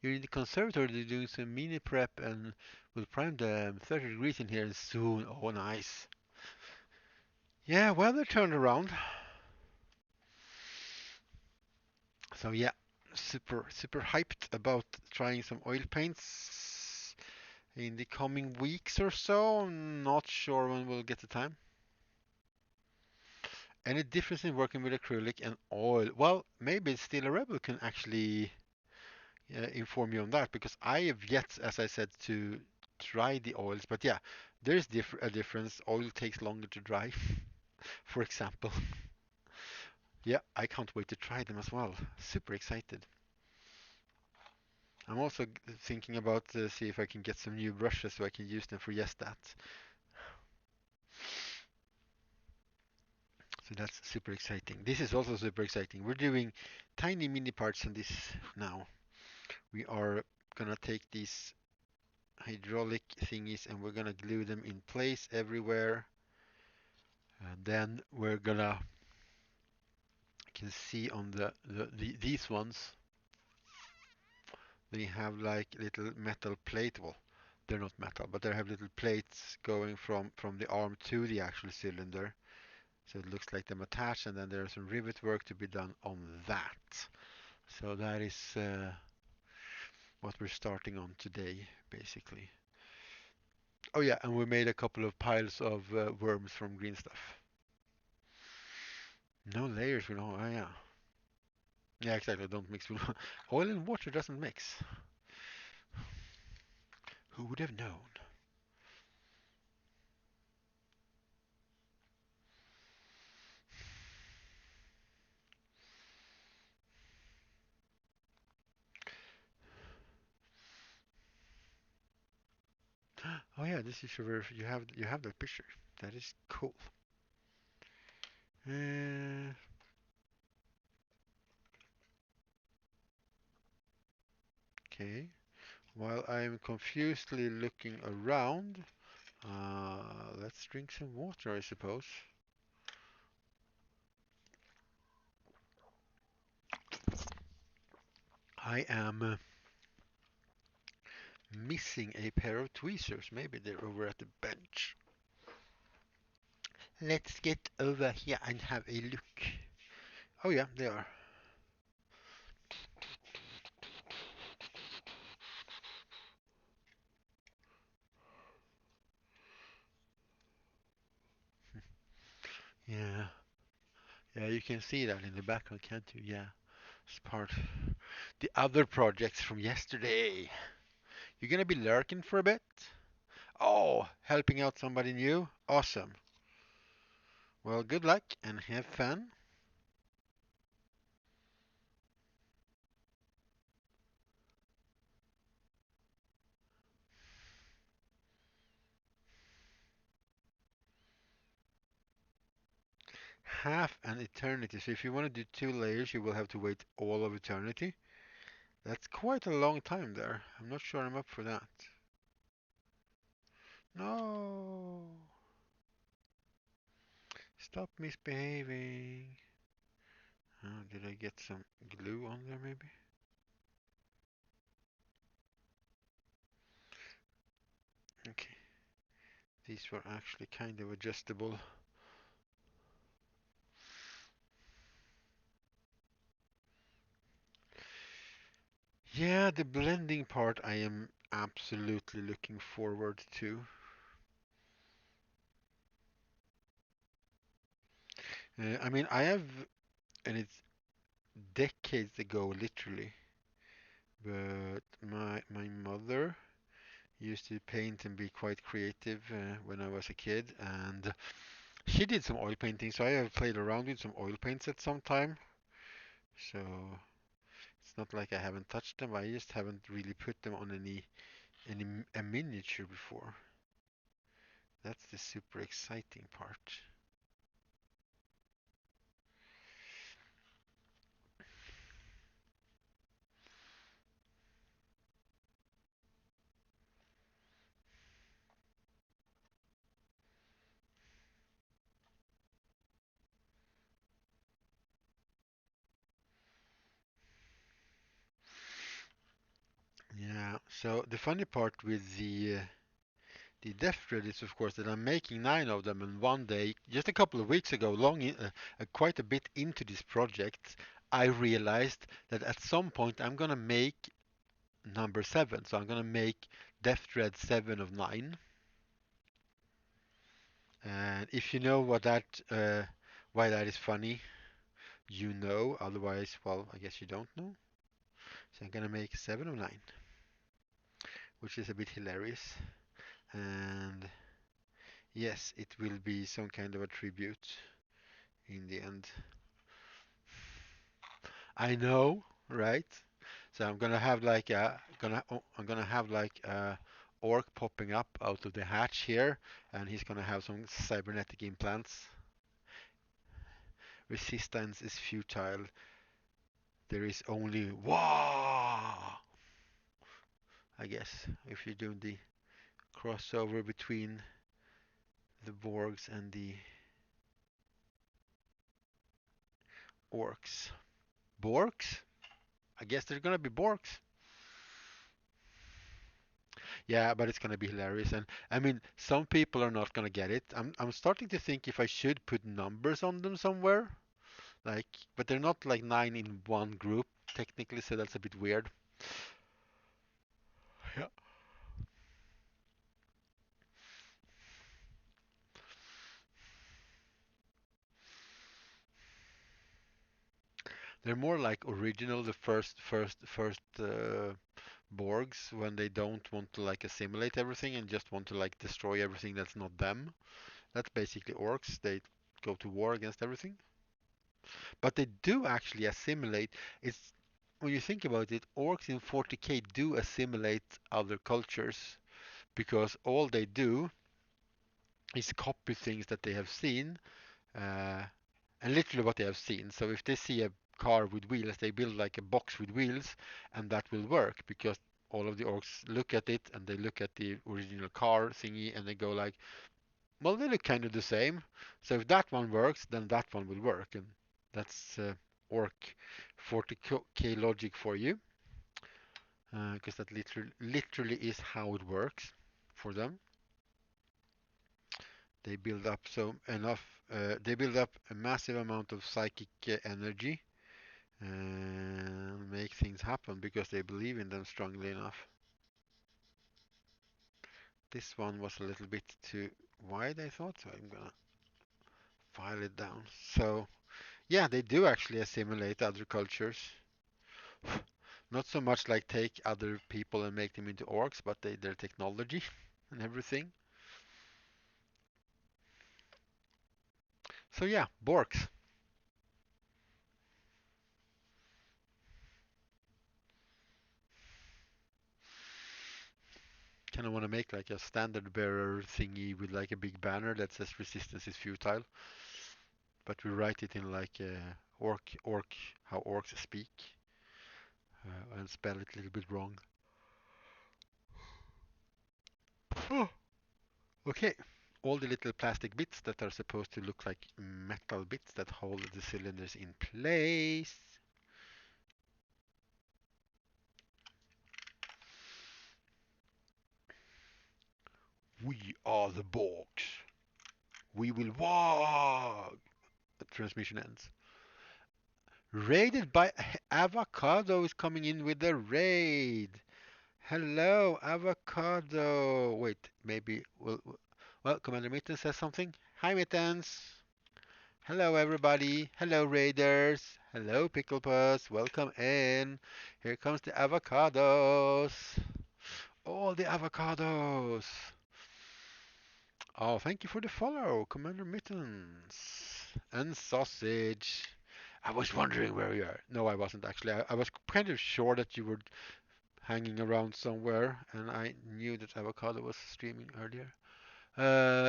You're in the conservatory doing some mini prep and we'll prime them 30 degrees in here soon. Oh, nice. Yeah, weather turned around. So yeah, super hyped about trying some oil paints in the coming weeks or so. I'm not sure when we'll get the time. Any difference in working with acrylic and oil? Well, maybe Still a Rebel can actually inform you on that because I have yet, as I said, to try the oils. But yeah, there's a difference. Oil takes longer to dry, for example. Yeah, I can't wait to try them as well. Super excited. I'm also thinking about see if I can get some new brushes so I can use them for just that. So that's super exciting. This is also super exciting. We're doing tiny mini parts on this now. We are gonna take these hydraulic thingies and we're gonna glue them in place everywhere. And then we're gonna can see on these ones they have like little metal plate. Well, they're not metal, but they have little plates going from the arm to the actual cylinder. So it looks like them attached, and then there's some rivet work to be done on that. So that is what we're starting on today, basically. Oh yeah, and we made a couple of piles of worms from green stuff. No layers, we know. Oh yeah, yeah, exactly. Don't mix with oil and water doesn't mix. Who would have known? Oh yeah, this is your you have that picture. That is cool. Uh, okay. While I'm confusedly looking around, let's drink some water, I suppose. I am missing a pair of tweezers. Maybe they're over at the bench. Let's get over here and have a look. Oh yeah, they are. Yeah, yeah, you can see that in the background, can't you? Yeah, it's part the other projects from yesterday. You're gonna be lurking for a bit? Oh, helping out somebody new? Awesome. Well, good luck and have fun. Half an eternity. So if you want to do 2 layers, you will have to wait all of eternity. That's quite a long time there. I'm not sure I'm up for that. No. Stop misbehaving. Oh, did I get some glue on there maybe? Okay. These were actually kind of adjustable. Yeah, the blending part I am absolutely looking forward to. I mean, I have, and it's decades ago, literally, but my mother used to paint and be quite creative when I was a kid, and she did some oil painting, so I have played around with some oil paints at some time. So it's not like I haven't touched them. I just haven't really put them on any a miniature before. That's the super exciting part. So the funny part with the Deff thread is, of course, that I'm making 9 of them, and one day, just a couple of weeks ago, quite a bit into this project, I realized that at some point I'm gonna make number 7. So I'm gonna make Deff thread 7 of 9. And if you know why that is funny, you know. Otherwise, well, I guess you don't know. So I'm gonna make 7 of 9, which is a bit hilarious. And yes, it will be some kind of a tribute in the end. I know, right? So I'm gonna have like a orc popping up out of the hatch here, and he's gonna have some cybernetic implants. Resistance is futile. There is only whaaag. I guess if you're doing the crossover between the Borgs and the orcs. Borgs? I guess they're gonna be Borgs. Yeah, but it's gonna be hilarious. And I mean, some people are not gonna get it. I'm starting to think if I should put numbers on them somewhere. Like, but they're not like 9 in 1 group technically, so that's a bit weird. Yeah. They're more like original, the first Borgs when they don't want to like assimilate everything and just want to like destroy everything that's not them. That's basically orcs. They go to war against everything. But they do actually assimilate. It's when you think about it, orcs in 40K do assimilate other cultures because all they do is copy things that they have seen, uh, and literally what they have seen. So if they see a car with wheels, they build like a box with wheels, and that will work because all of the orcs look at it and they look at the original car thingy and they go like, well, they look kind of the same. So if that one works, then that one will work, and that's orc 40K logic for you, because that literally is how it works for them. They build up they build up a massive amount of psychic energy and make things happen because they believe in them strongly enough. This one was a little bit too wide, I thought, so I'm gonna file it down. So yeah, they do actually assimilate other cultures. Not so much like take other people and make them into orcs, but their technology and everything. So yeah, Borks. Kind of want to make like a standard bearer thingy with like a big banner that says resistance is futile, but we write it in like orc, how orcs speak, and spell it a little bit wrong. Okay, all the little plastic bits that are supposed to look like metal bits that hold the cylinders in place. We are the Borgs. We will walk. The transmission ends. Raided by Avocado is coming in with a raid. Hello, Avocado. Wait, maybe. Well, Commander Mittens says something. Hi, Mittens. Hello, everybody. Hello, Raiders. Hello, Pickle Puss. Welcome in. Here comes the avocados. All the avocados. Oh, thank you for the follow, Commander Mittens. And sausage. I was wondering where you are. No, I wasn't actually. I was kind of sure that you were hanging around somewhere, and I knew that Avocado was streaming earlier.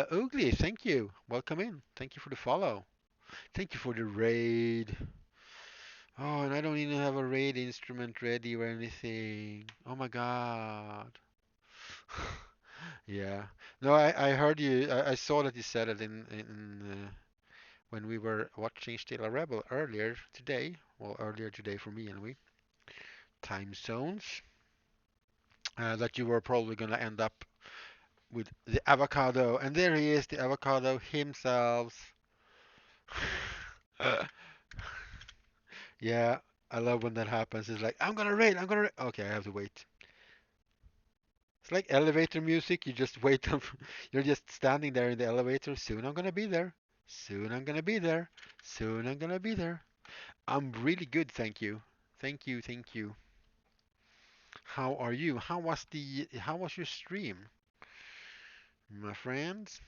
Oogly, thank you. Welcome in. Thank you for the follow. Thank you for the raid. Oh, and I don't even have a raid instrument ready or anything. Oh my god. Yeah. No, I heard you. I saw that you said it in when we were watching Still a Rebel earlier today. Well, earlier today for me anyway. Time zones. that you were probably going to end up with the avocado. And there he is, the avocado himself. Yeah, I love when that happens. It's like, I'm gonna raid, I'm gonna raid. Okay, I have to wait. It's like elevator music. You just wait. You're just standing there in the elevator. Soon I'm gonna be there. Soon I'm gonna be there. Soon I'm gonna be there. I'm really good, thank you. Thank you, thank you. How are you? How was your stream, my friends?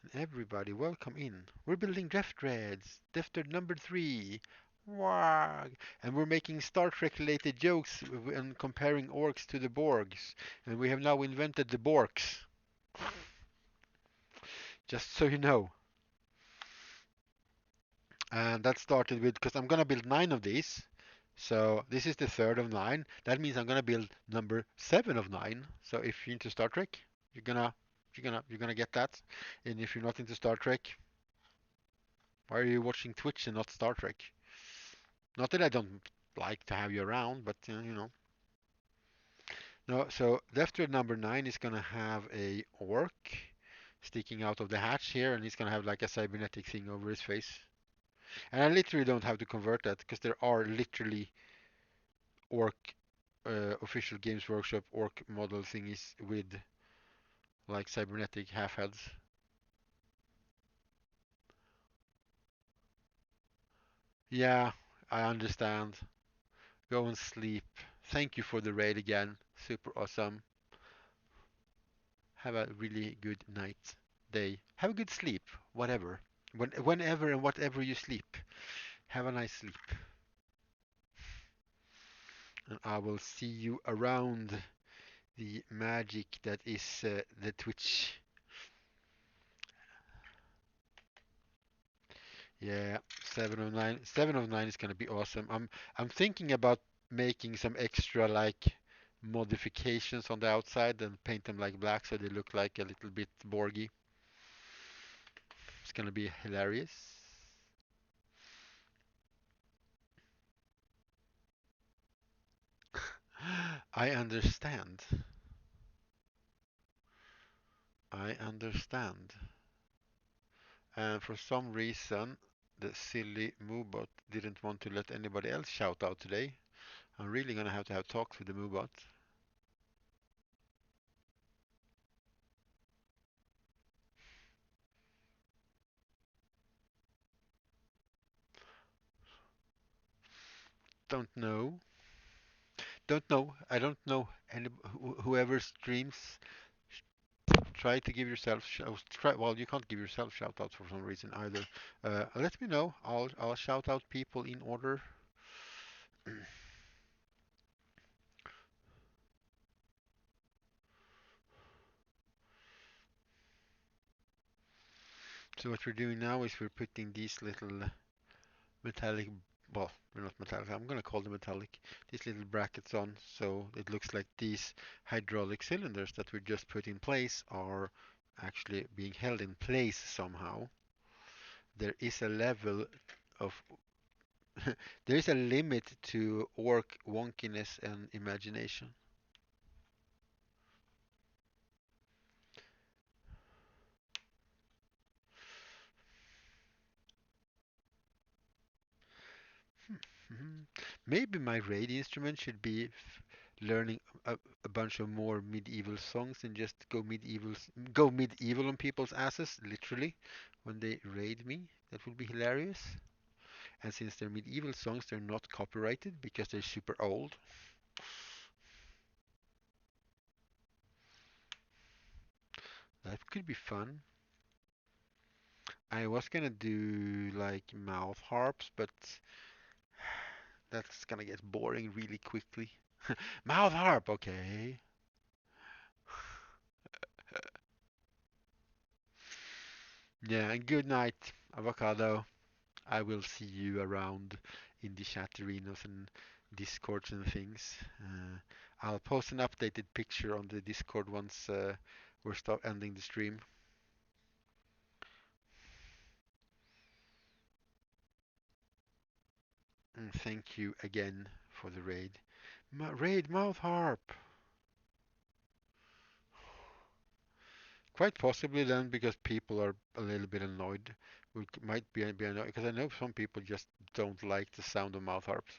And everybody, welcome in. We're building Deff Dreads. Deff Dread number 3. Whaaag. And we're making Star Trek related jokes and comparing orcs to the Borgs. And we have now invented the Borks. Just so you know. And that started with, because I'm gonna build 9 of these. So this is the third of 9. That means I'm gonna build number 7 of 9. So if you're into Star Trek, you're gonna get that. And if you're not into Star Trek, why are you watching Twitch and not Star Trek? Not that I don't like to have you around, but you know. No, so Death Dread number 9 is gonna have a orc sticking out of the hatch here, and he's gonna have like a cybernetic thing over his face. And I literally don't have to convert that because there are literally orc official Games Workshop orc model thingies with like cybernetic half heads. Yeah, I understand. Go and sleep. Thank you for the raid again. Super awesome. Have a really good night, day. Have a good sleep, whatever. Whenever and whatever you sleep, have a nice sleep. And I will see you around the magic that is the Twitch. Yeah, 709. 709 is gonna be awesome. I'm thinking about making some extra like modifications on the outside and paint them like black so they look like a little bit Borgy. It's gonna be hilarious. I understand. I understand. And for some reason, the silly Moobot didn't want to let anybody else shout out today. I'm really gonna have to have talks with the Moobot. Don't know. Don't know. I don't know. Any whoever streams, try to give yourself try. Well, you can't give yourself shout outs for some reason either. Let me know. I'll shout out people in order. So what we're doing now is we're putting these little metallic, well, they're not metallic, I'm gonna call them metallic, these little brackets on, so it looks like these hydraulic cylinders that we just put in place are actually being held in place somehow. There is a level of, there is a limit to orc wonkiness and imagination. Mhm. Maybe my raid instrument should be learning a bunch of more medieval songs and just go medieval on people's asses, literally, when they raid me. That would be hilarious. And since they're medieval songs, they're not copyrighted because they're super old. That could be fun. I was gonna do like mouth harps, but that's gonna get boring really quickly. Mouth harp, okay. Yeah, and good night, avocado. I will see you around in the chat arenas and discords and things. I'll post an updated picture on the Discord once we're stop ending the stream. And thank you again for the raid. Raid Mouth Harp. Quite possibly then because people are a little bit annoyed. We might be annoyed because I know some people just don't like the sound of mouth harps.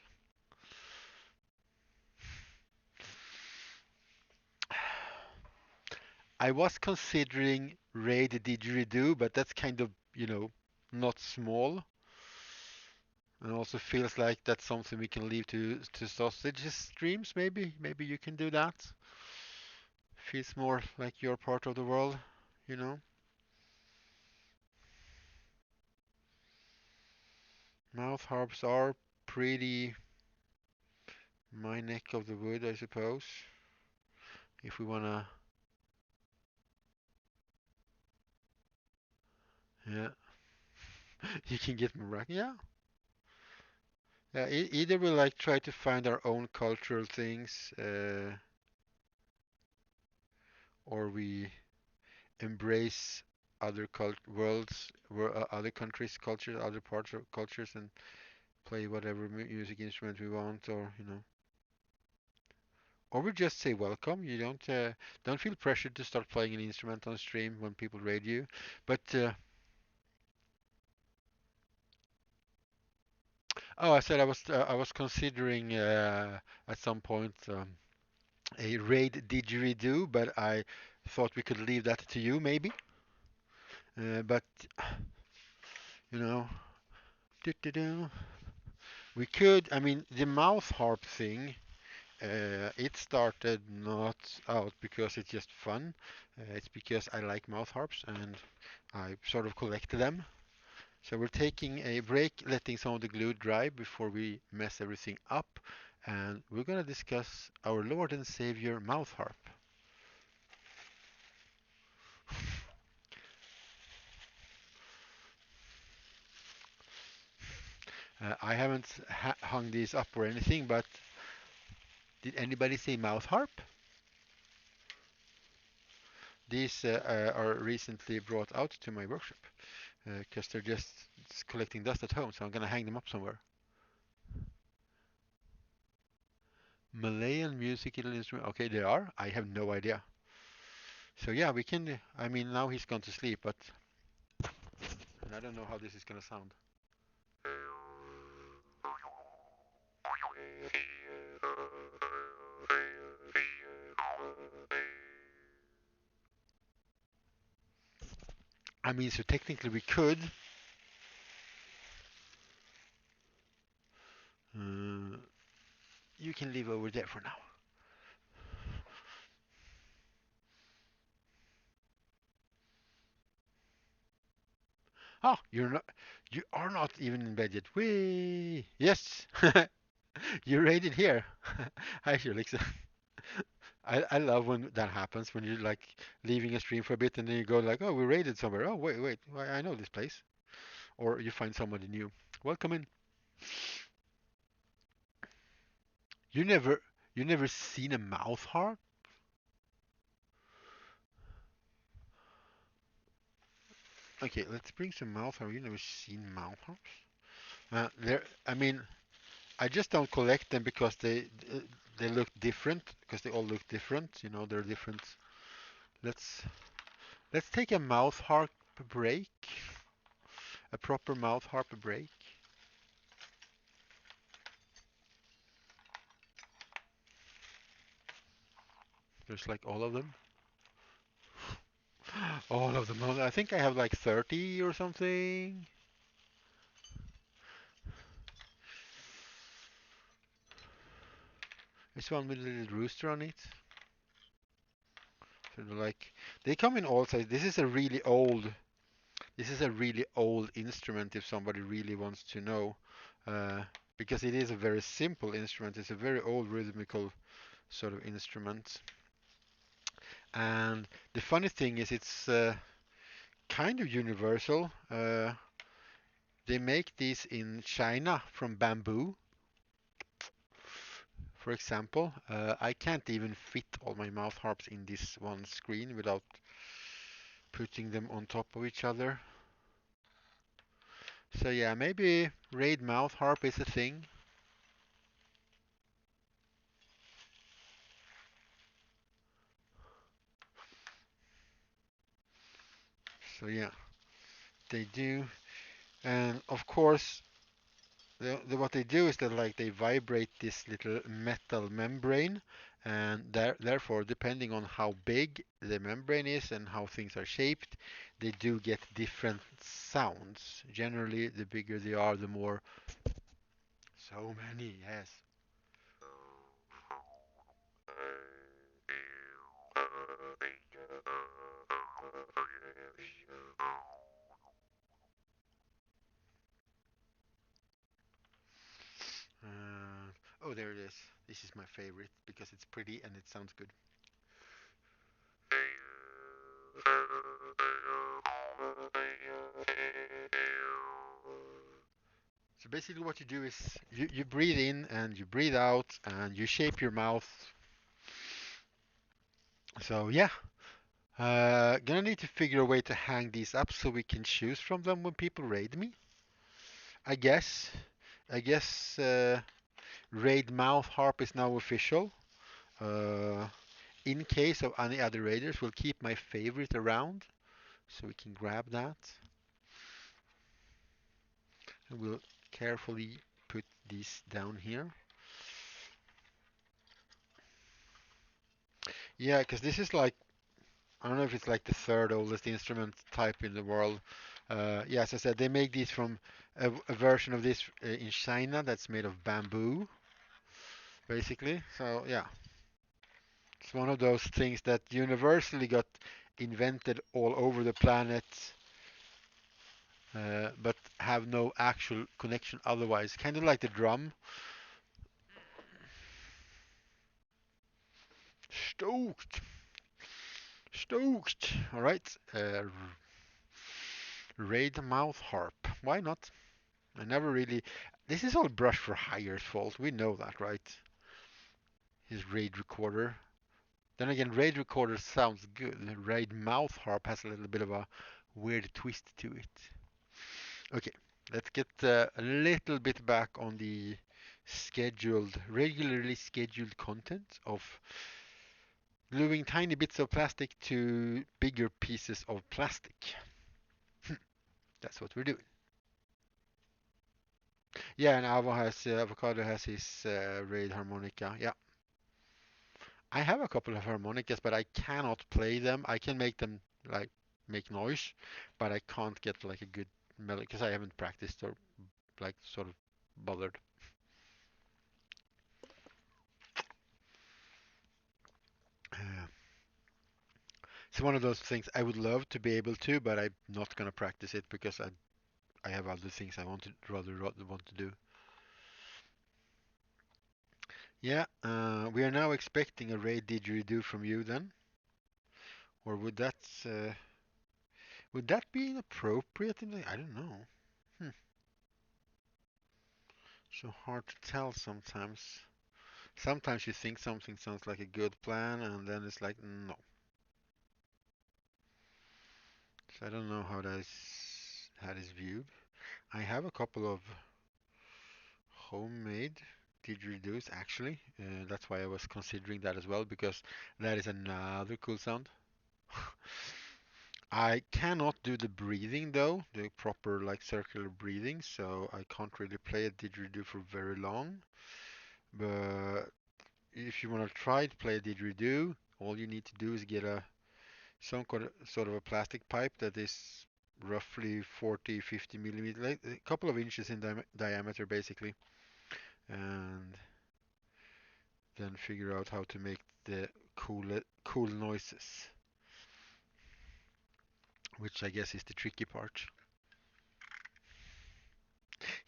I was considering Raid Didgeridoo, but that's kind of, not small, and also feels like that's something we can leave to sausage streams. Maybe you can do that. Feels more like your part of the world, you know. Mouth harps are pretty my neck of the wood, I suppose. If we wanna, yeah, you can get Morocco. Yeah, yeah. Either we like try to find our own cultural things, or we embrace other other countries' cultures, other parts of cultures, and play whatever music instrument we want, or we just say welcome. You don't feel pressured to start playing an instrument on stream when people raid you. But oh, I said I was considering at some point a raid didgeridoo, but I thought we could leave that to you maybe. But you know, doo-doo-doo. We could. I mean, the mouth harp thing. It started not out because it's just fun. It's because I like mouth harps and I sort of collect them. So we're taking a break, letting some of the glue dry before we mess everything up. And we're going to discuss our Lord and Savior mouth harp. I haven't hung these up or anything, but did anybody say mouth harp? These are recently brought out to my workshop because they're just collecting dust at home, so I'm going to hang them up somewhere. Malayan musical instrument. Okay, they are. I have no idea. So yeah, we can. I mean, now he's gone to sleep, but and I don't know how this is going to sound. I mean, so technically we could. Uh, you can leave over there for now. Oh, you are not even in bed yet. Whee! Yes, you rated here. Hi, Felix. I love when that happens when you're like leaving a stream for a bit and then you go like, oh, we raided somewhere. Oh, wait, I know this place. Or you find somebody new. Welcome in. You never, you never seen a mouth harp? Okay, let's bring some mouth harp. You never seen mouth harps? I mean, I just don't collect them because they look different. Because they all look different. They're different. Let's let's take a mouth harp break. A proper mouth harp break. There's like all of them. All of them. I think I have like 30 or something. There's one with a little rooster on it. So they're like they come in all sizes. This is a really old. This is a really old instrument if somebody really wants to know, uh, because it is a very simple instrument. It's a very old rhythmical sort of instrument. And the funny thing is it's kind of universal. They make these in China from bamboo, for example. I can't even fit all my mouth harps in this one screen without putting them on top of each other. So yeah, maybe raid mouth harp is a thing. So yeah, they do. And of course, what they do is that like they vibrate this little metal membrane, and therefore, depending on how big the membrane is and how things are shaped, they do get different sounds. Generally, the bigger they are, the more. So many, yes. Oh, there it is. This is my favorite because it's pretty and it sounds good. So basically what you do is you breathe in and you breathe out and you shape your mouth. So yeah, gonna need to figure a way to hang these up so we can choose from them when people raid me. I guess. I guess raid mouth harp is now official. Uh, in case of any other raiders, we'll keep my favorite around so we can grab that. And we'll carefully put these down here. Yeah, because this is like, I don't know if it's like the third oldest instrument type in the world. Yeah, as I said, they make these from a version of this in China that's made of bamboo, basically. So yeah, it's one of those things that universally got invented all over the planet, but have no actual connection otherwise. Kind of like the drum. Stoked, stoked. All right, raid mouth harp. Why not? I never really. This is all Brush for Hire's fault. We know that, right? His RAID recorder. Then again, RAID recorder sounds good. RAID mouth harp has a little bit of a weird twist to it. Okay, let's get a little bit back on the regularly scheduled content of gluing tiny bits of plastic to bigger pieces of plastic. That's what we're doing. Yeah, and avocado has his RAID harmonica. Yeah. I have a couple of harmonicas, but I cannot play them. I can make them like make noise, but I can't get like a good melody because I haven't practiced or like sort of bothered. Uh, it's one of those things I would love to be able to, but I'm not gonna practice it because I have other things I want to rather want to do. Yeah, we are now expecting a raid didgeridoo from you then, or would that be inappropriate in the? I don't know. Hmm. So hard to tell sometimes. Sometimes you think something sounds like a good plan, and then it's like, no. So I don't know how that is viewed. I have a couple of homemade didgeridoos actually. That's why I was considering that as well, because that is another cool sound. I cannot do the breathing though, the proper like circular breathing, so I can't really play a didgeridoo for very long. But if you want to try to play a didgeridoo, all you need to do is get sort of a plastic pipe that is roughly 40, 50 millimeters, like a couple of inches in diameter basically, and then figure out how to make the cool noises, which I guess is the tricky part.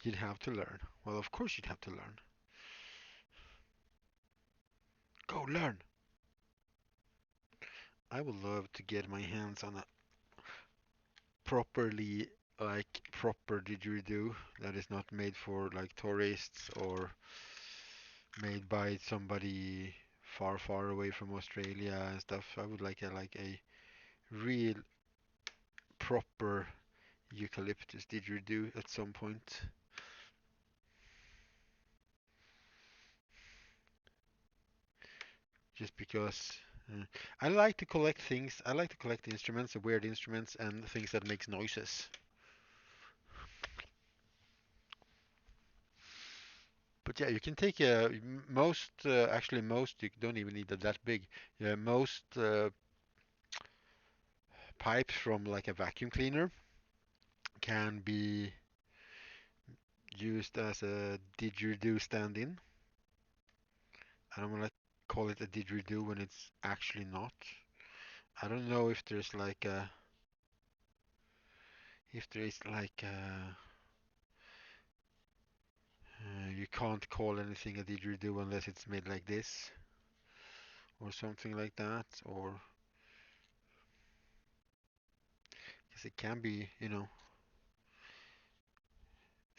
You'd have to learn. Well, of course you'd have to learn. Go learn. I would love to get my hands on a properly proper didgeridoo that is not made for like tourists or made by somebody far, far away from Australia and stuff. I would like a real proper eucalyptus didgeridoo at some point. Just because Uh, I like to collect things. I like to collect instruments, weird instruments, and things that makes noises. But yeah, you can take most. Actually, most you don't even need that big. Yeah, most pipes from like a vacuum cleaner can be used as a didgeridoo stand-in. I don't want to call it a didgeridoo when it's actually not. I don't know if there's like a if there is like a you can't call anything a didgeridoo unless it's made like this or something like that, or because it can be, a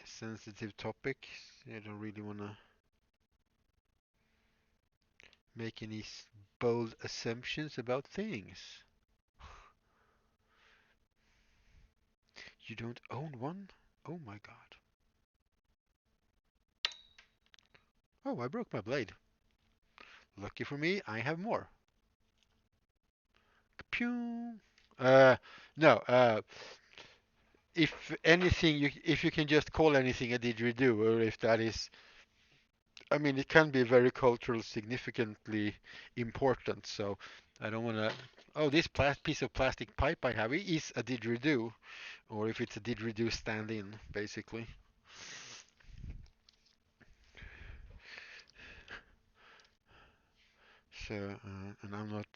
sensitive topic. I don't really want to make any bold assumptions about things. You don't own one? Oh my god. Oh, I broke my blade. Lucky for me, I have more. Pew. Uh, no. If anything, if you can just call anything a didgeridoo, or if that is, I mean, it can be very cultural, significantly important. So I don't want to. Oh, this piece of plastic pipe I have is a didgeridoo, or if it's a didgeridoo stand-in, basically. So, and I'm not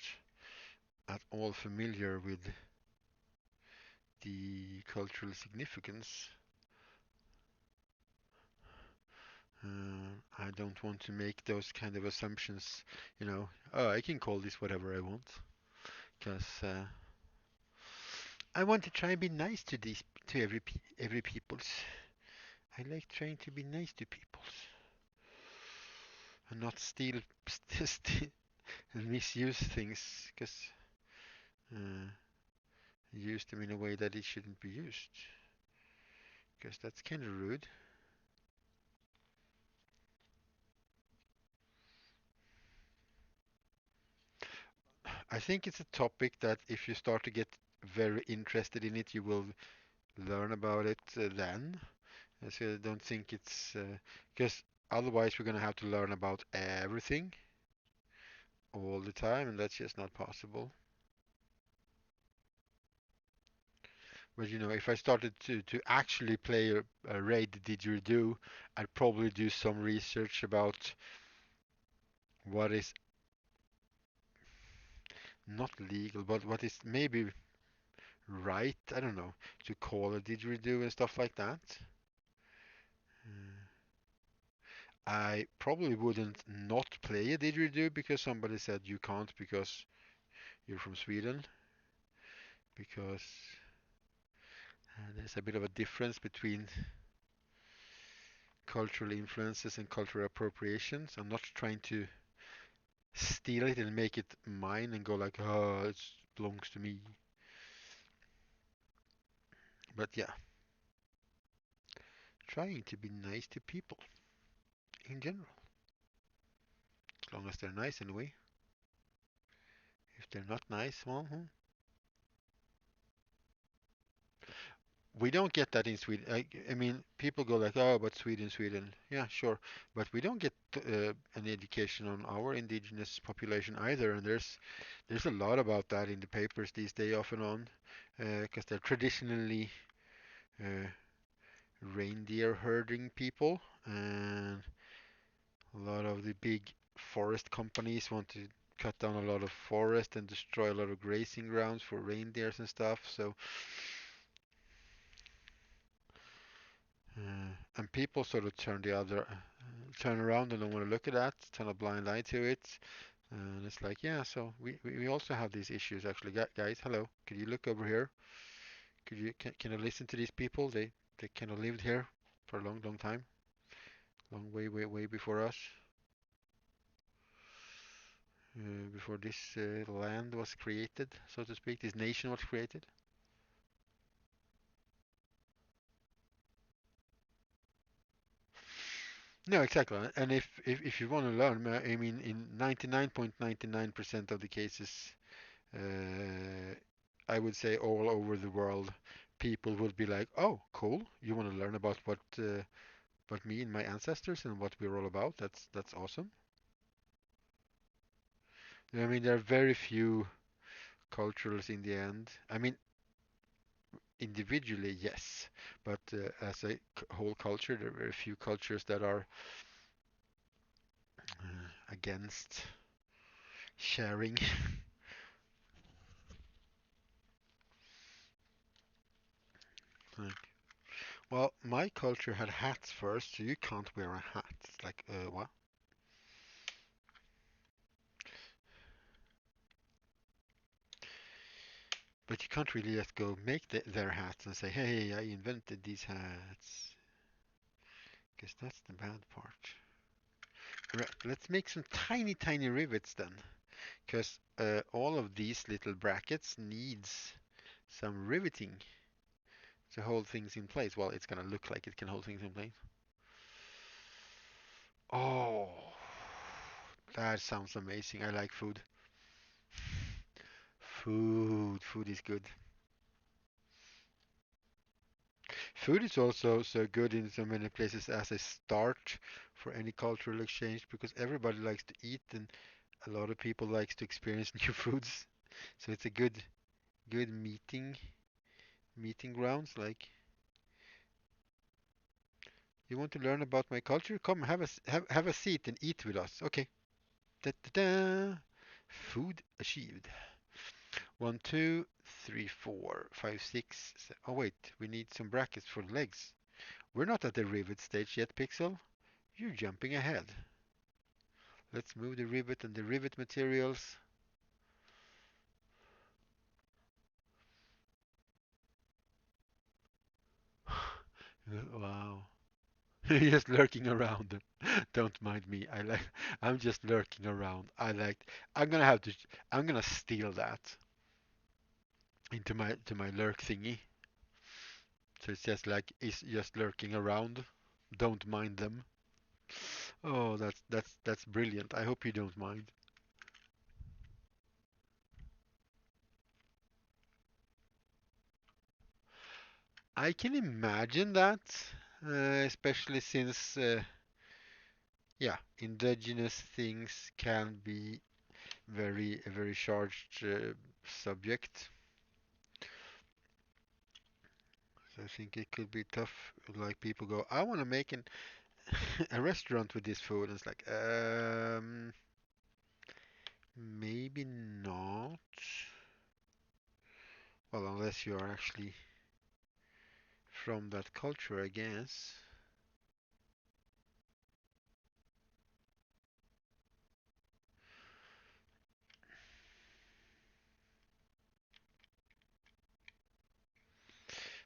at all familiar with the cultural significance. I don't want to make those kind of assumptions, oh, I can call this whatever I want, because I want to try and be nice to every peoples. I like trying to be nice to peoples and not steal and misuse things, because uh, use them in a way that it shouldn't be used, because that's kind of rude. I think it's a topic that if you start to get very interested in it, you will learn about it then. So I don't think it's because otherwise we're going to have to learn about everything all the time, and that's just not possible. But if I started to actually play a raid didgeridoo, I'd probably do some research about what is not legal, but what is maybe right, I don't know, to call a didgeridoo and stuff like that. I probably wouldn't not play a didgeridoo because somebody said you can't because you're from Sweden, because there's a bit of a difference between cultural influences and cultural appropriations. I'm not trying to steal it and make it mine and go like, oh, it belongs to me. But yeah, trying to be nice to people in general, as long as they're nice anyway. If they're not nice, well, we don't get that in Sweden. I mean, people go like, oh, but Sweden, Sweden. Yeah, sure. But we don't get an education on our indigenous population either. And there's a lot about that in the papers these days, off and on, because they're traditionally uh, reindeer herding people, and a lot of the big forest companies want to cut down a lot of forest and destroy a lot of grazing grounds for reindeers and stuff. So and people sort of turn around and don't want to look at that, turn a blind eye to it. And it's like, yeah, so we also have these issues actually. Guys, hello, could you look over here? Can you listen to these people? They kind of lived here for a long, long time, long way before us, before this land was created, so to speak. This nation was created. No, exactly. And if you want to learn, I mean, in 99.99% of the cases, uh, I would say all over the world, people would be like, "Oh, cool! You want to learn about what me and my ancestors and what we're all about? That's awesome." I mean, there are very few cultures in the end. I mean, individually, yes, but as a whole culture, there are very few cultures that are against sharing. Like, well, my culture had hats first, so you can't wear a hat. It's like, what? But you can't really just go make their hats and say, hey, I invented these hats. Because that's the bad part. Right, let's make some tiny, tiny rivets then. Because all of these little brackets needs some riveting to hold things in place. Well, it's gonna look like it can hold things in place. Oh, that sounds amazing. I like food. Food is good. Food is also so good in so many places as a start for any cultural exchange because everybody likes to eat and a lot of people likes to experience new foods. So it's a good meeting grounds. Like, you want to learn about my culture? Come have a seat and eat with us. Okay. Da, da, da. Food achieved. One, two, three, four, five, six. Oh wait, we need some brackets for the legs. We're not at the rivet stage yet, Pixel. You're jumping ahead. Let's move the rivet and the rivet materials. Wow. You're just lurking around. Don't mind me. I'm just lurking around. I'm gonna have to I'm gonna steal that into my lurk thingy. So it's just like it's just lurking around. Don't mind them. Oh, that's brilliant. I hope you don't mind. I can imagine that, especially since yeah, indigenous things can be a very charged subject. So I think it could be tough. Like people go, I want to make a restaurant with this food. And it's like, maybe not. Well, unless you are actually from that culture, I guess.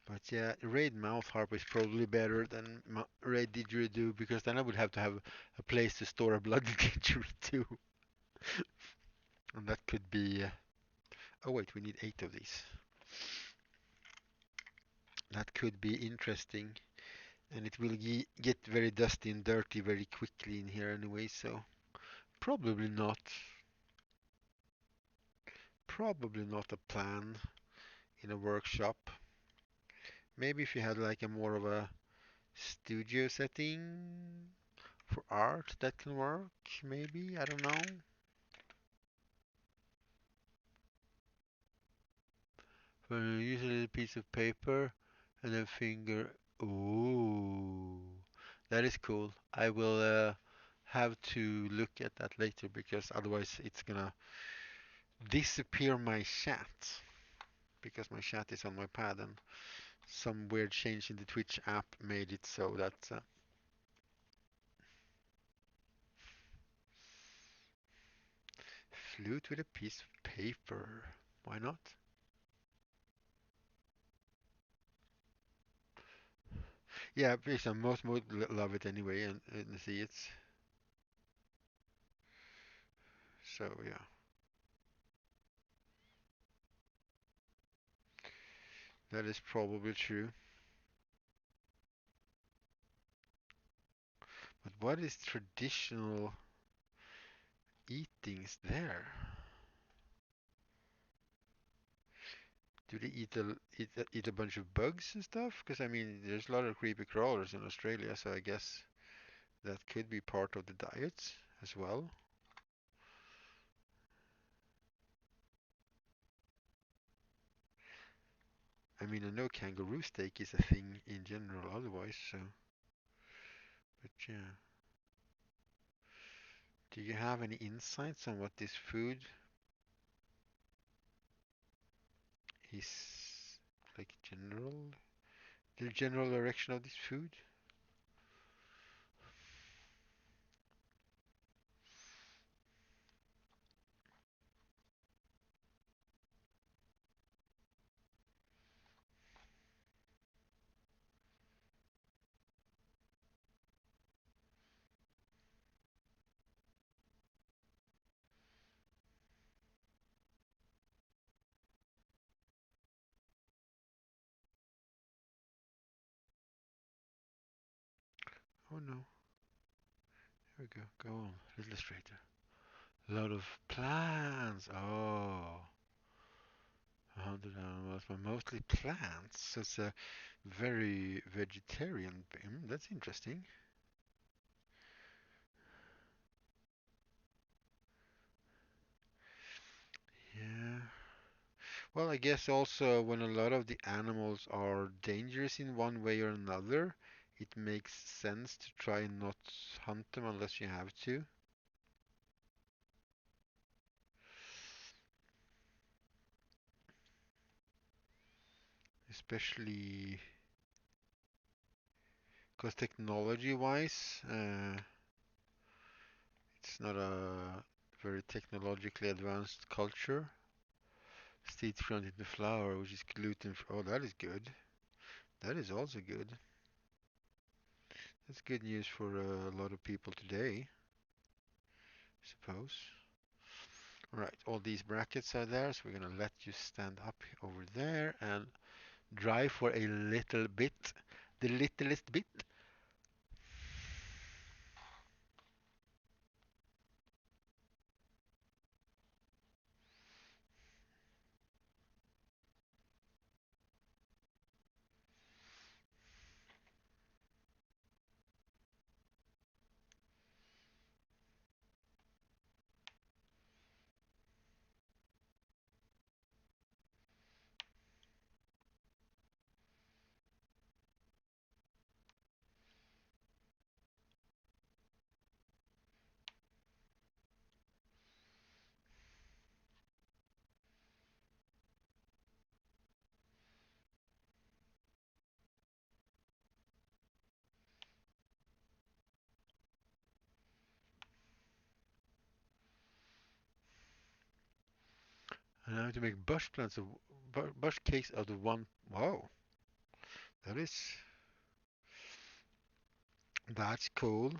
But yeah, raid mouth harp is probably better than raid didgeridoo because then I would have to have a place to store a bloody didgeridoo, and that could be. Oh wait, we need 8 of these. That could be interesting, and it will get very dusty and dirty very quickly in here anyway. So probably not. Probably not a plan in a workshop. Maybe if you had like a more of a studio setting for art, that can work. Maybe I don't know. For usually a piece of paper and a finger. Ooh, that is cool. I will have to look at that later because otherwise it's gonna disappear my chat because my chat is on my pad and some weird change in the Twitch app made it so that flute with a piece of paper. Why not? Yeah, please, most would love it anyway and see it. So yeah, that is probably true. But what is traditional eatings there? Do they eat a bunch of bugs and stuff? Because I mean, there's a lot of creepy crawlers in Australia, so I guess that could be part of the diet as well. I mean, I know kangaroo steak is a thing in general otherwise, so, but yeah. Do you have any insights on what this food is like the general direction of this food? Oh no, here we go. Go on, illustrator. A lot of plants. Oh, 100 animals, but mostly plants. So it's a very vegetarian. That's interesting. Yeah. Well, I guess also when a lot of the animals are dangerous in one way or another, it makes sense to try and not hunt them unless you have to. Especially because technology-wise, it's not a very technologically advanced culture. Seeds grown into flour, which is gluten. Oh, that is good. That is also good. That's good news for a lot of people today, I suppose. Right, all these brackets are there, so we're gonna let you stand up over there and drive for a little bit. The littlest bit. And I have to make bush plants of bush cakes out of one. Wow, that is that's cool.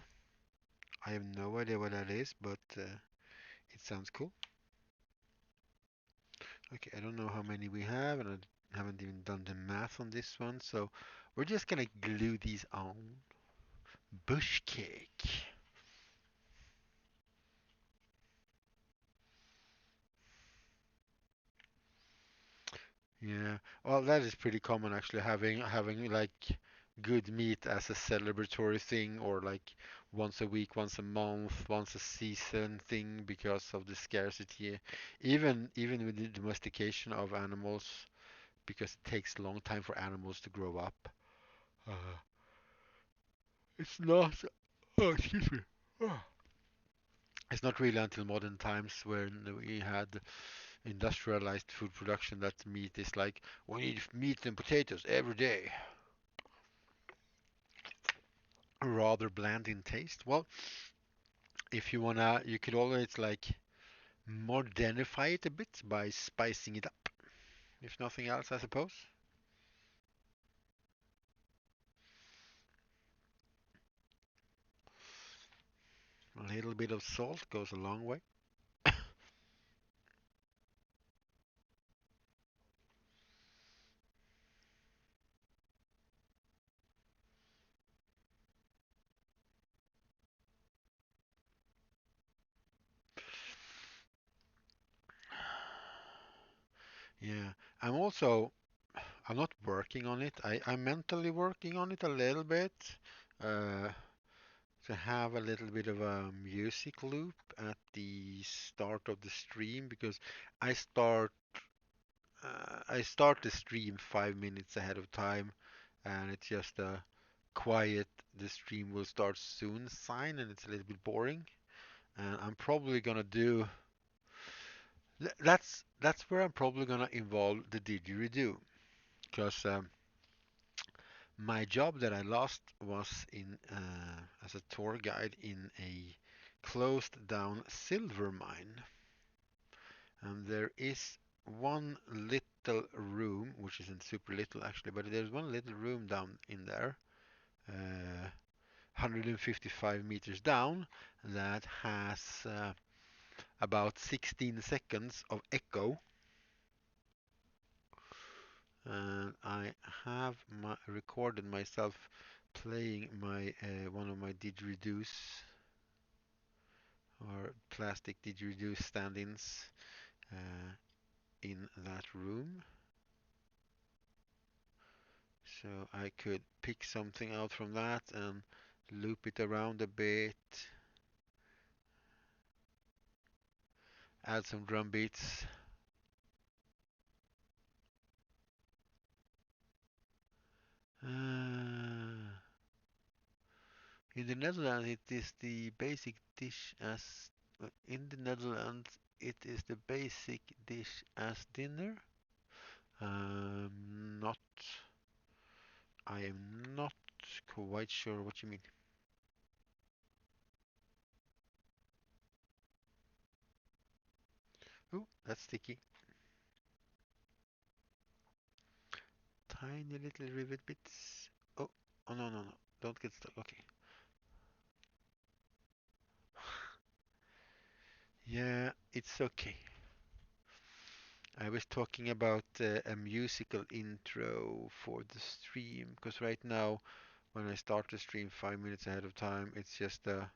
I have no idea what that is, but it sounds cool. Okay, I don't know how many we have, and I haven't even done the math on this one, so we're just gonna glue these on. Bush cake. Yeah, well, that is pretty common actually, having like good meat as a celebratory thing, or like once a week, once a month, once a season thing because of the scarcity. Even with the domestication of animals, because it takes a long time for animals to grow up. Uh, it's not. Oh, excuse me. Oh. It's not really until modern times when we had industrialized food production that meat is like, we need meat and potatoes every day. Rather bland in taste. Well, if you wanna, you could always like modernify it a bit by spicing it up. If nothing else, I suppose. A little bit of salt goes a long way. Yeah, I'm also I'm not working on it. I'm mentally working on it a little bit. Uh, to have a little bit of a music loop at the start of the stream because I start I start the stream 5 minutes ahead of time, and it's just a quiet. The stream will start soon sign, and it's a little bit boring. And I'm probably gonna do that's where I'm probably gonna involve the didgeridoo because my job that I lost was in as a tour guide in a closed down silver mine. And there is one little room, which isn't super little actually, but there's one little room down in there, 155 meters down, that has about 16 seconds of echo. And I have recorded myself playing my one of my didgeridoos or plastic didgeridoo stand-ins uh, in that room. So I could pick something out from that and loop it around a bit, add some drum beats. In the Netherlands, it is the basic dish as in the Netherlands, it is the basic dish as dinner. Not, I am not quite sure what you mean. Oh, that's sticky. Tiny little rivet bits. Oh, oh no, no, no. Don't get stuck. Okay. Yeah, it's okay. I was talking about a musical intro for the stream because right now, when I start the stream 5 minutes ahead of time, it's just a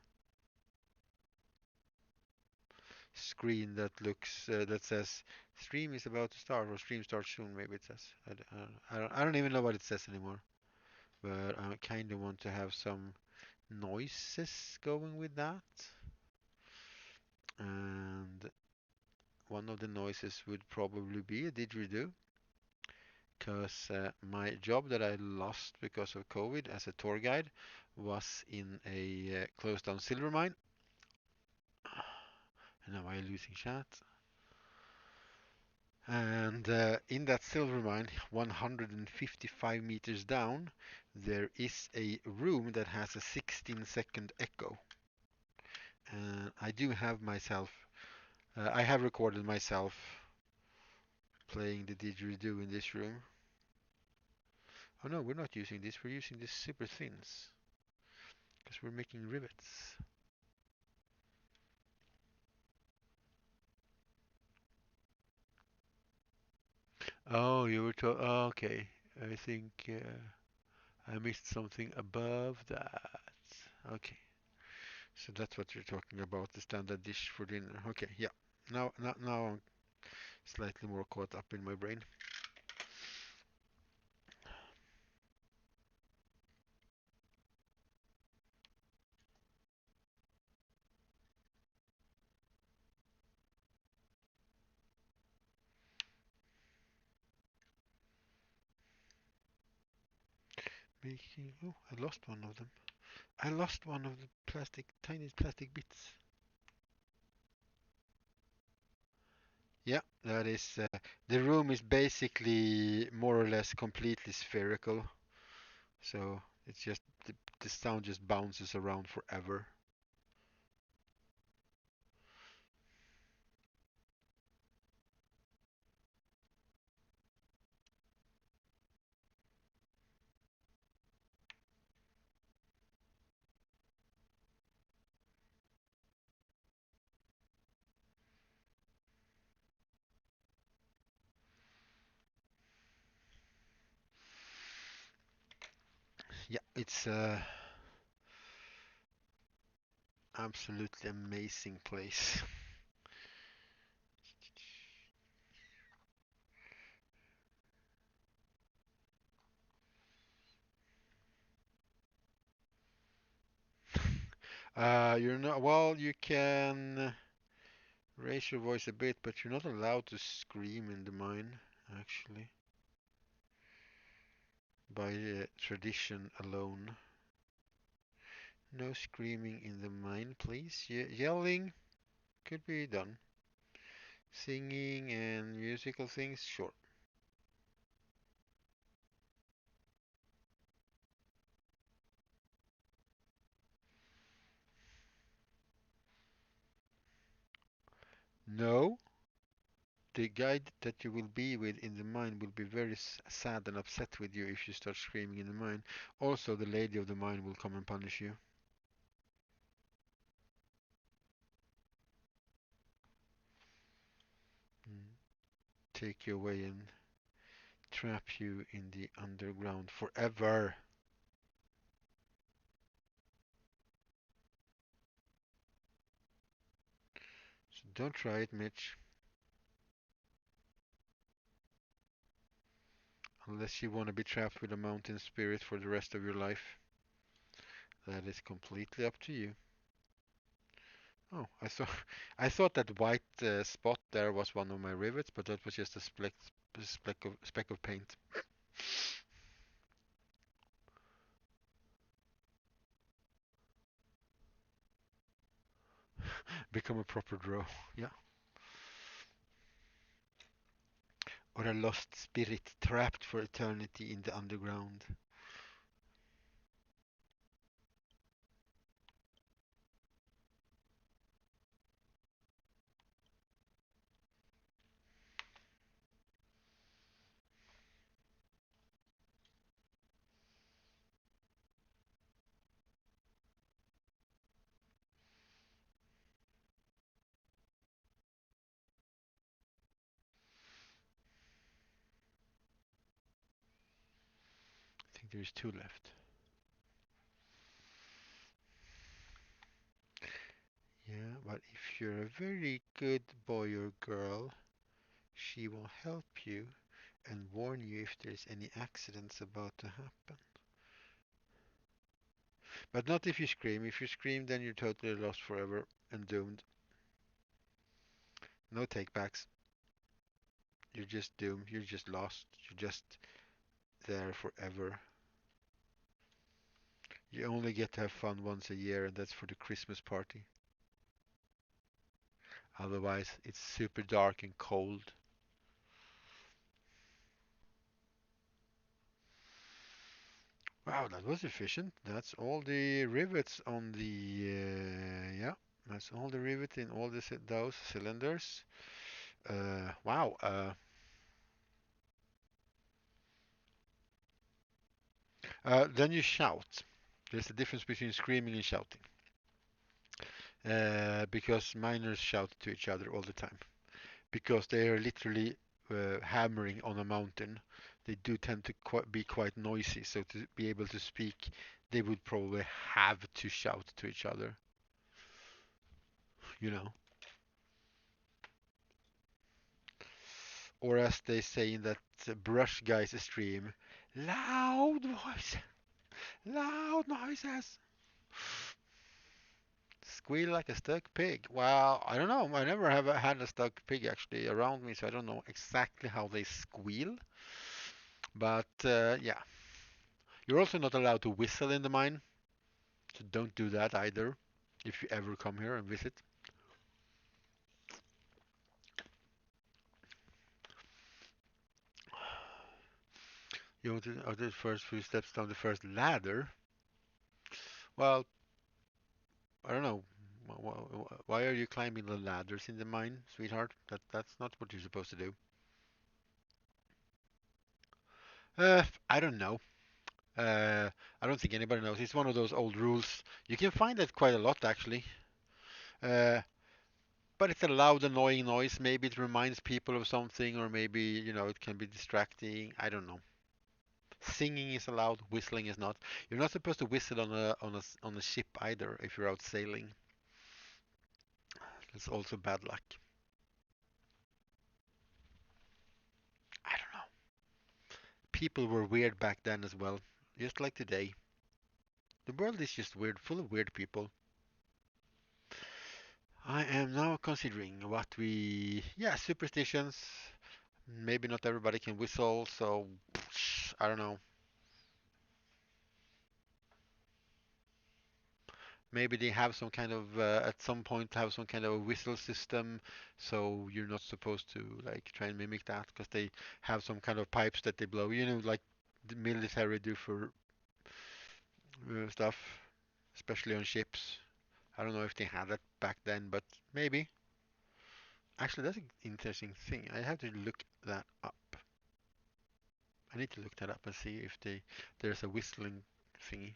screen that looks that says stream is about to start or stream starts soon. Maybe it says. I don't even know what it says anymore. But I kind of want to have some noises going with that, and one of the noises would probably be a didgeridoo. Because my job that I lost because of COVID as a tour guide was in a closed down silver mine. And now I'm losing chat. And in that silver mine, 155 meters down, there is a room that has a 16-second echo. And I do have myself, I have recorded myself playing the didgeridoo in this room. Oh no, we're not using this, we're using this super thins because we're making rivets. Oh, you were talking. Oh, okay. I think I missed something above that. Okay. So that's what you're talking about, the standard dish for dinner. Okay, yeah. Now I'm slightly more caught up in my brain. Making. Oh, I lost one of them. I lost one of the plastic, tiny plastic bits. Yeah, that is. The room is basically more or less completely spherical, so it's just the sound just bounces around forever. Yeah, it's absolutely amazing place. You're not, well, you can raise your voice a bit, but you're not allowed to scream in the mine, actually, by tradition alone. No screaming in the mine, please. Yelling could be done. Singing and musical things, sure. No, the guy that you will be with in the mine will be very sad and upset with you if you start screaming in the mine. Also, the lady of the mine will come and punish you. Mm. Take you away and trap you in the underground forever. So don't try it, Mitch, unless you want to be trapped with a mountain spirit for the rest of your life. That is completely up to you. Oh, I thought that white spot there was one of my rivets, but that was just a speck of paint. Become a proper draw. Yeah. Or a lost spirit trapped for eternity in the underground. I think there's two left. Yeah, but if you're a very good boy or girl, she will help you and warn you if there's any accidents about to happen. But not if you scream. If you scream, then you're totally lost forever and doomed. No takebacks. You're just doomed. You're just lost. You're just there forever. You only get to have fun once a year, and that's for the Christmas party. Otherwise, it's super dark and cold. Wow, that was efficient. That's all the rivets on the yeah. That's all the rivets in all those cylinders. Wow. Then you shout. There's a difference between screaming and shouting. Because miners shout to each other all the time. Because they are literally hammering on a mountain. They do tend to be quite noisy. So to be able to speak, they would probably have to shout to each other. You know. Or as they say in that Brush Guys stream, loud voice, loud noises. Squeal like a stuck pig. Well, I don't know. I never have had a stuck pig actually around me, so I don't know exactly how they squeal. But yeah, you're also not allowed to whistle in the mine, so don't do that either if you ever come here and visit. You want to, the first few steps down the first ladder? Well, I don't know. Why are you climbing the ladders in the mine, sweetheart? That's not what you're supposed to do. I don't know. I don't think anybody knows. It's one of those old rules. You can find it quite a lot actually. Uh, but it's a loud, annoying noise. Maybe it reminds people of something, or maybe it can be distracting. I don't know. Singing is allowed. Whistling is not. You're not supposed to whistle on a ship either if you're out sailing. It's also bad luck. I don't know. People were weird back then as well, just like today. The world is just weird, full of weird people. I am now considering what we, yeah, superstitions. Maybe not everybody can whistle, so I don't know. Maybe they have some kind of at some point have some kind of a whistle system, so you're not supposed to like try and mimic that because they have some kind of pipes that they blow. You know, like the military do for stuff, especially on ships. I don't know if they had that back then, but maybe. Actually, that's an interesting thing. I have to look that up. I need to look that up and see if there's a whistling thingy.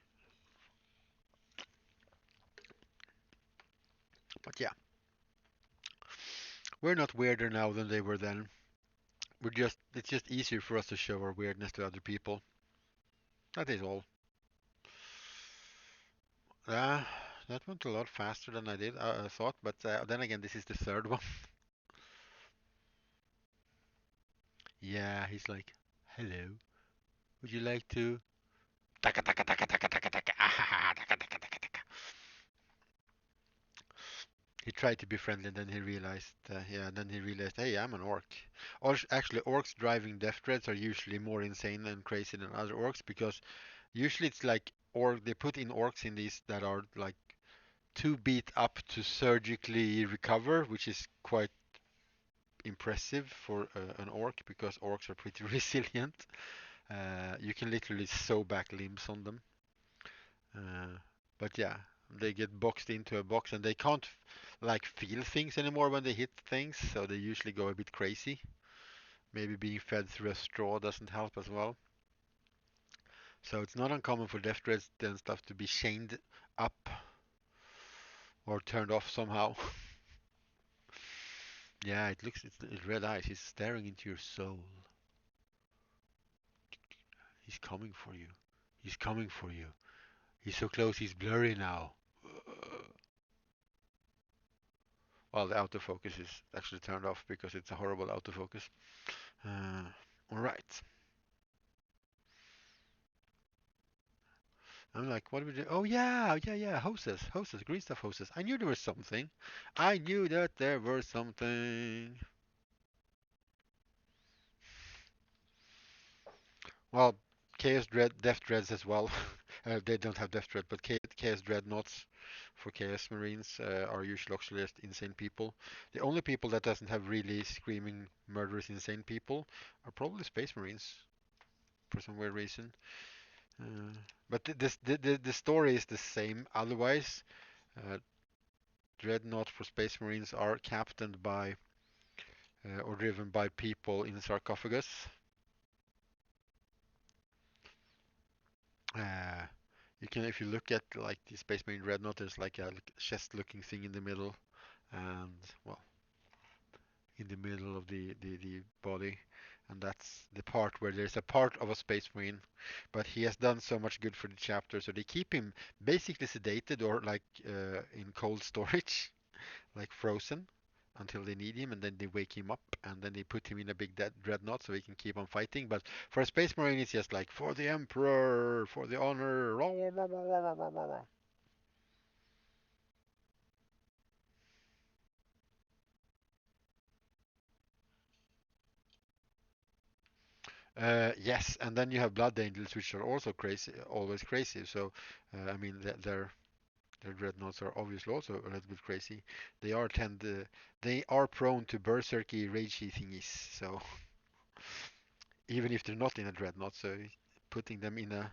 But yeah, we're not weirder now than they were then. We're just it's just easier for us to show our weirdness to other people. That is all. Uh, that went a lot faster than I thought, but then again, this is the third one. Yeah, he's like, "Hello, would you like to?" Taka taka taka taka taka taka. Ahaha, taka taka taka taka. He tried to be friendly, and then he realized, yeah, then he realized, hey, I'm an orc. Or actually, orcs driving death dreads are usually more insane and crazy than other orcs because usually it's like orc. They put in orcs in these that are like too beat up to surgically recover, which is quite impressive for an orc because orcs are pretty resilient. You can literally sew back limbs on them. Uh, but yeah, they get boxed into a box and they can't like feel things anymore when they hit things, so they usually go a bit crazy. Maybe being fed through a straw doesn't help as well. So it's not uncommon for death dreads and stuff to be chained up or turned off somehow. Yeah, it's red eyes. He's staring into your soul. He's coming for you. He's coming for you. He's so close, he's blurry now. Well, the autofocus is actually turned off because it's a horrible autofocus. Uh, all right. I'm like, what do we do? Oh yeah, yeah, yeah. Hoses, green stuff hoses. I knew there was something. I knew that there was something. Well, Chaos Dread, Death Dreads as well. They don't have Death Dread, but Chaos Dreadnoughts for Chaos Marines are usually actually just insane people. The only people that doesn't have really screaming, murderous, insane people are probably Space Marines for some weird reason. Uh, but the story is the same. Otherwise, uh, Dreadnought for Space Marines are captained by or driven by people in sarcophagus. Uh, you can, if you look at like the Space Marine Dreadnought, there's like a chest-looking thing in the middle, and well, in the middle of the body, and that's the part where there's a part of a Space Marine, but he has done so much good for the chapter, so they keep him basically sedated or like in cold storage, like frozen. Until they need him, and then they wake him up, and then they put him in a big dreadnought so he can keep on fighting. But for a Space Marine, it's just like for the Emperor, for the honor. Yes, and then you have Blood Angels, which are also crazy, always crazy. So, I mean, their dreadnoughts are obviously also a little bit crazy. They are prone to berserky ragey thingies. So even if they're not in a dreadnought, so putting them in a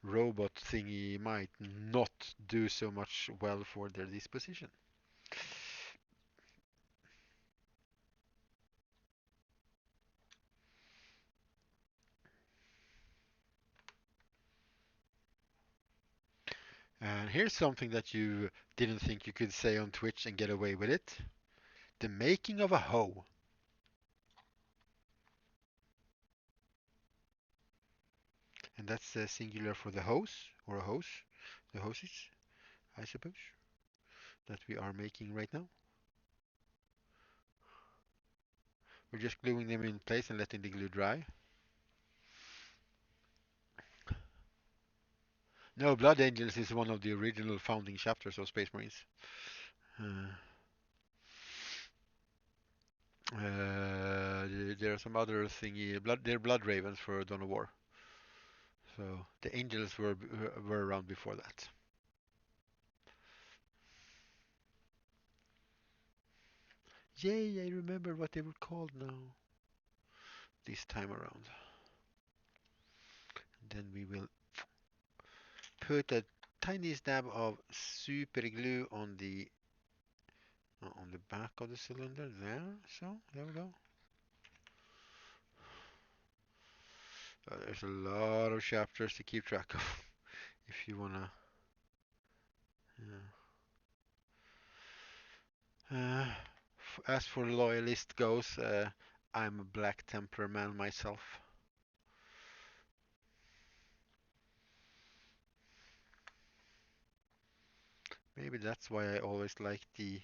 robot thingy might not do so much well for their disposition. And here's something that you didn't think you could say on Twitch and get away with it. The making of a hoe. And that's singular for the hose or a hose, the hoses, I suppose, that we are making right now. We're just gluing them in place and letting the glue dry. No, Blood Angels is one of the original founding chapters of Space Marines. Uh, There are some other thingy. They're blood ravens for Dawn of War. So the angels were around before that. Yay! I remember what they were called now. This time around. Then we will put a tiny dab of super glue on the back of the cylinder there. So there we go. There's a lot of chapters to keep track of if you wanna. As for loyalist goes, I'm a Black Templar man myself. Maybe that's why I always like the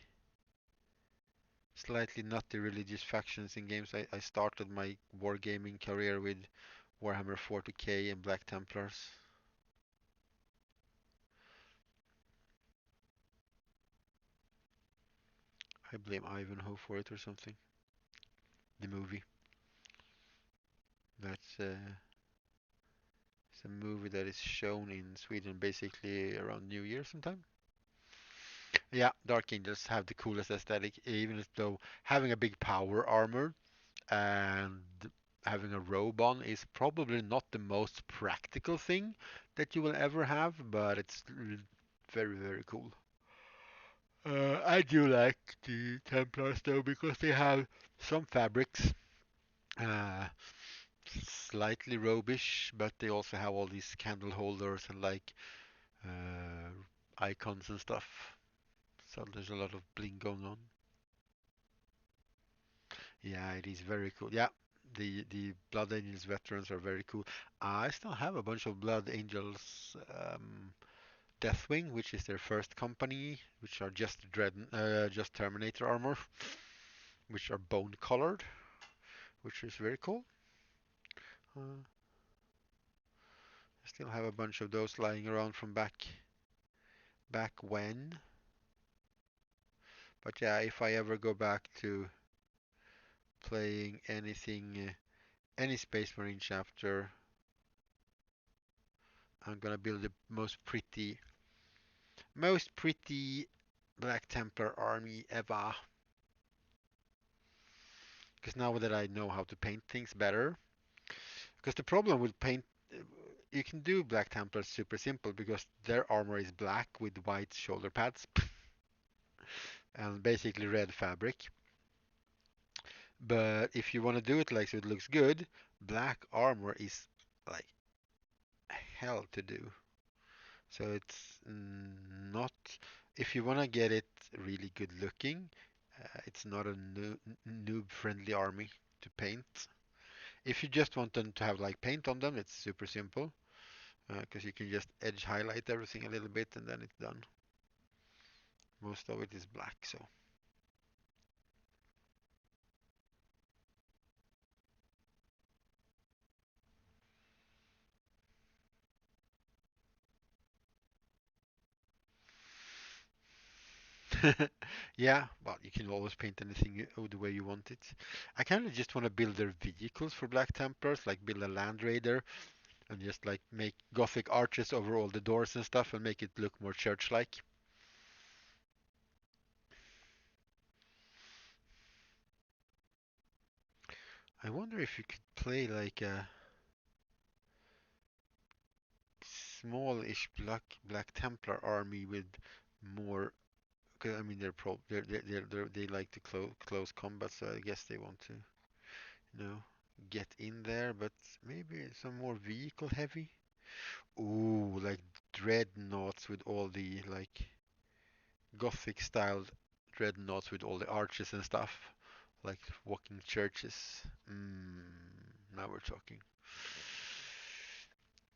slightly not the religious factions in games. I started my wargaming career with Warhammer 40k and Black Templars. I blame Ivanhoe for it or something. The movie. That's it's a movie that is shown in Sweden basically around New Year sometime. Yeah, Dark Angels have the coolest aesthetic, even though having a big power armor and having a robe on is probably not the most practical thing that you will ever have, but it's very, very cool. I do like the Templars though because they have some fabrics, uh, slightly robish, but they also have all these candle holders and like uh, icons and stuff. So there's a lot of bling going on. Yeah, it is very cool. Yeah, the Blood Angels veterans are very cool. I still have a bunch of Blood Angels Deathwing, which is their first company, which are just Terminator armor, which are bone colored, which is very cool. I still have a bunch of those lying around from back when. But yeah, if I ever go back to playing anything, any Space Marine chapter, I'm gonna build the most pretty Black Templar army ever. Because now that I know how to paint things better, because the problem with paint, you can do Black Templars super simple because their armor is black with white shoulder pads and basically red fabric. But if you want to do it like so it looks good, black armor is like hell to do. So it's not, if you want to get it really good looking, it's not a noob friendly army to paint. If you just want them to have like paint on them, it's super simple because you can just edge highlight everything a little bit and then it's done. Most of it is black, so. Yeah, well, you can always paint anything the way you want it. I kind of just want to build their vehicles for Black Templars, like build a Land Raider and just like make Gothic arches over all the doors and stuff and make it look more church-like. I wonder if you could play like a small-ish Black Templar army with more. Cause, I mean, they like to close combat, so I guess they want to, you know, get in there. But maybe some more vehicle heavy. Ooh, like dreadnoughts with all the like Gothic styled dreadnoughts with all the arches and stuff, like walking churches. Now we're talking.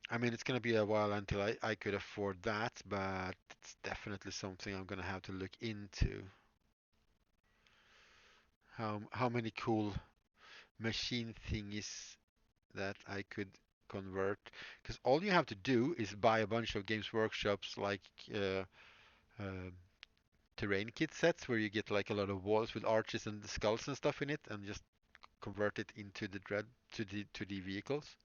I mean, it's gonna be a while until I could afford that, but it's definitely something I'm gonna have to look into. How many cool machine thingies that I could convert? Because all you have to do is buy a bunch of Games Workshops like uh, terrain kit sets where you get like a lot of walls with arches and skulls and stuff in it, and just convert it into the dread to the vehicles.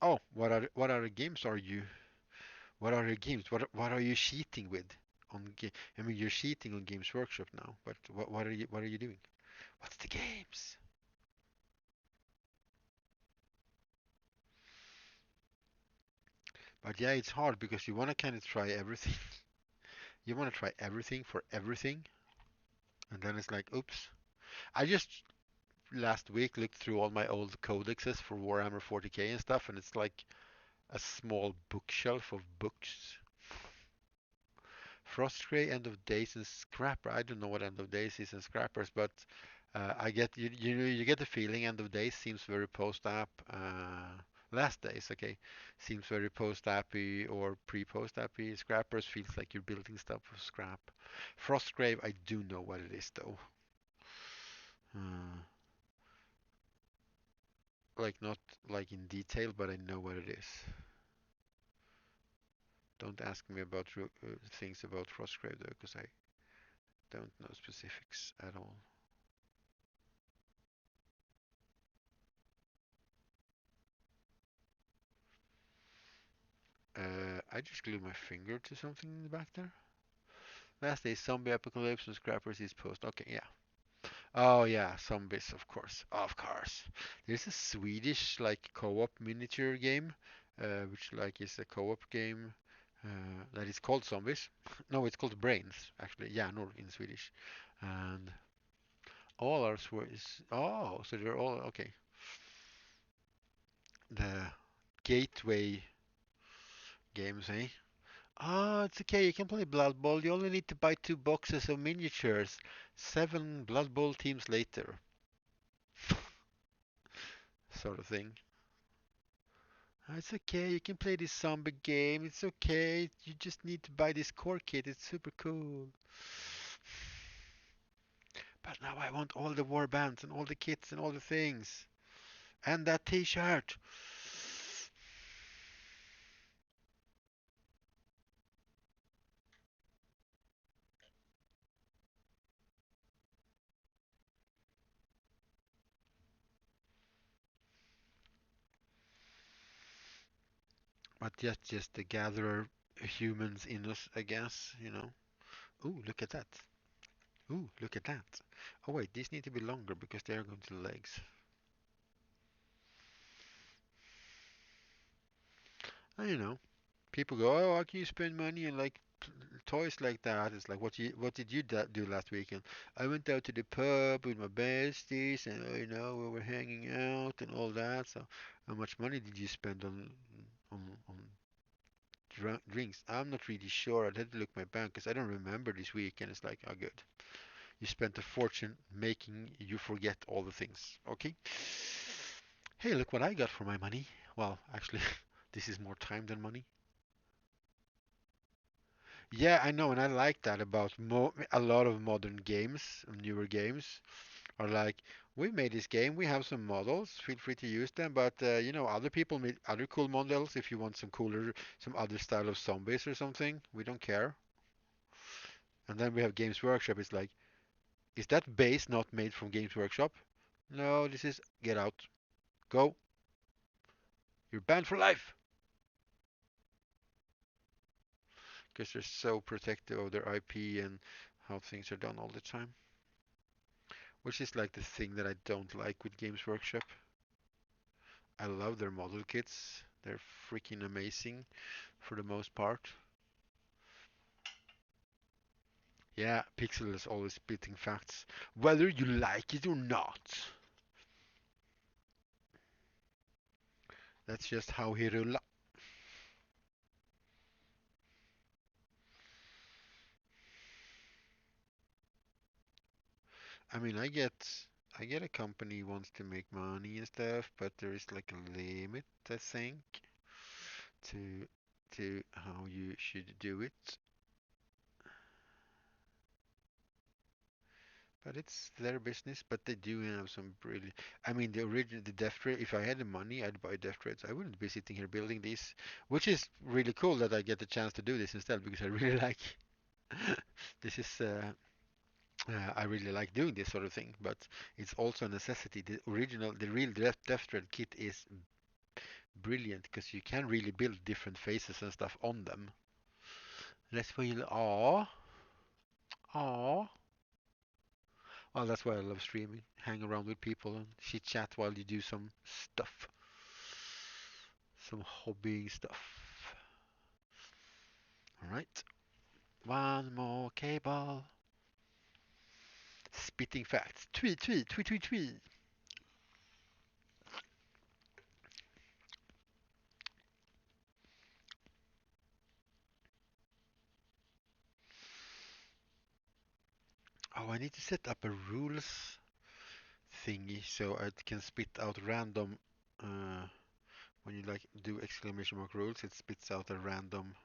Oh, what other games are you? What are the games? What are you cheating with on game? I mean, you're cheating on Games Workshop now, but what are you doing? What's the games? But yeah, it's hard because you want to kind of try everything. You want to try everything for everything, and then it's like, oops. I just last week looked through all my old codexes for Warhammer 40K and stuff, and it's like a small bookshelf of books. Frostgrey, End of Days, and Scrapper. I don't know what End of Days is and Scrappers, but I get you get the feeling End of Days seems very post-app. Last Days, okay, seems very post-appy or pre-post-appy. Scrappers feels like you're building stuff for scrap. Frostgrave, I do know what it is though. Uh, like not like in detail, but I know what it is. Don't ask me about things about Frostgrave though, because I don't know specifics at all. I just glued my finger to something in the back there. Last day, zombie apocalypse and scrappers is post. Okay, yeah. Oh yeah, zombies, of course, of course. There's a Swedish like co-op miniature game, which like is a co-op game that is called Zombies. No, it's called Brains, actually. Yeah, no, in Swedish. And all are Swiss. Oh, so they're all okay. The gateway games, eh? Ah, it's okay. You can play Blood Bowl. You only need to buy 2 boxes of miniatures. 7 Blood Bowl teams later, sort of thing. Ah, it's okay. You can play this zombie game. It's okay. You just need to buy this core kit. It's super cool. But now I want all the war bands and all the kits and all the things. And that T-shirt. But that's just the gatherer humans in us, I guess, you know. Ooh, look at that. Ooh, look at that. Oh wait, these need to be longer because they are going to the legs. And you know, people go, "Oh, how can you spend money on like toys like that?" It's like, what did you do last weekend? I went out to the pub with my besties, and you know, we were hanging out and all that. So, how much money did you spend on drinks? I'm not really sure. I'd have to look my bank because I don't remember this weekend. It's like, oh, good. You spent a fortune making you forget all the things. Okay. Hey, look what I got for my money. Well, actually, this is more time than money. Yeah, I know, and I like that about a lot of modern games, newer games, are like, we made this game, we have some models, feel free to use them, but you know, other people made other cool models if you want some cooler, some other style of zombies or something, we don't care. And then we have Games Workshop, it's like, is that base not made from Games Workshop? No, this is get out, go, you're banned for life, because they're so protective of their IP and how things are done all the time. Which is like the thing that I don't like with Games Workshop. I love their model kits. They're freaking amazing for the most part. Yeah, Pixel is always spitting facts, whether you like it or not. That's just how he rulla. I mean, I get a company wants to make money and stuff, but there is like a limit, I think, to how you should do it. but it's their business. But they do have some brilliant. I mean, the original, the Death Trade. If I had the money, I'd buy Death Trades. I wouldn't be sitting here building these, which is really cool that I get the chance to do this instead because I really like. This is. I really like doing this sort of thing, but it's also a necessity. The original, the real Death Trade kit is brilliant because you can really build different faces and stuff on them. Let's feel. Aw. Aw. Well, that's why I love streaming. Hang around with people and chit chat while you do some stuff. Some hobbying stuff. Alright. One more cable. Spitting facts. Tweet, tweet, tweet, tweet, tweet. Oh, I need to set up a rules thingy so I can spit out random. When you like do exclamation mark rules, it spits out a random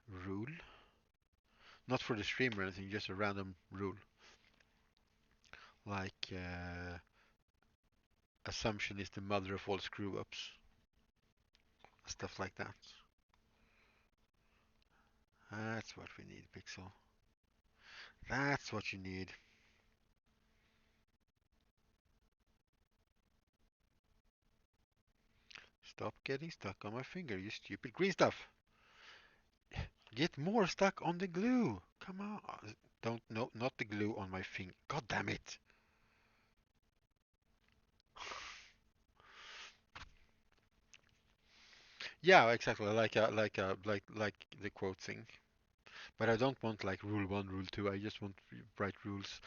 rule. Not for the stream or anything, just a random rule. Like assumption is the mother of all screw ups. Stuff like that. That's what we need, Pixel. That's what you need. Stop getting stuck on my finger, you stupid green stuff. Get more stuck on the glue. Come on. Don't, no, not the glue on my finger. God damn it. Yeah, exactly. Like the quote thing. But I don't want like rule one, rule two. I just want bright rules.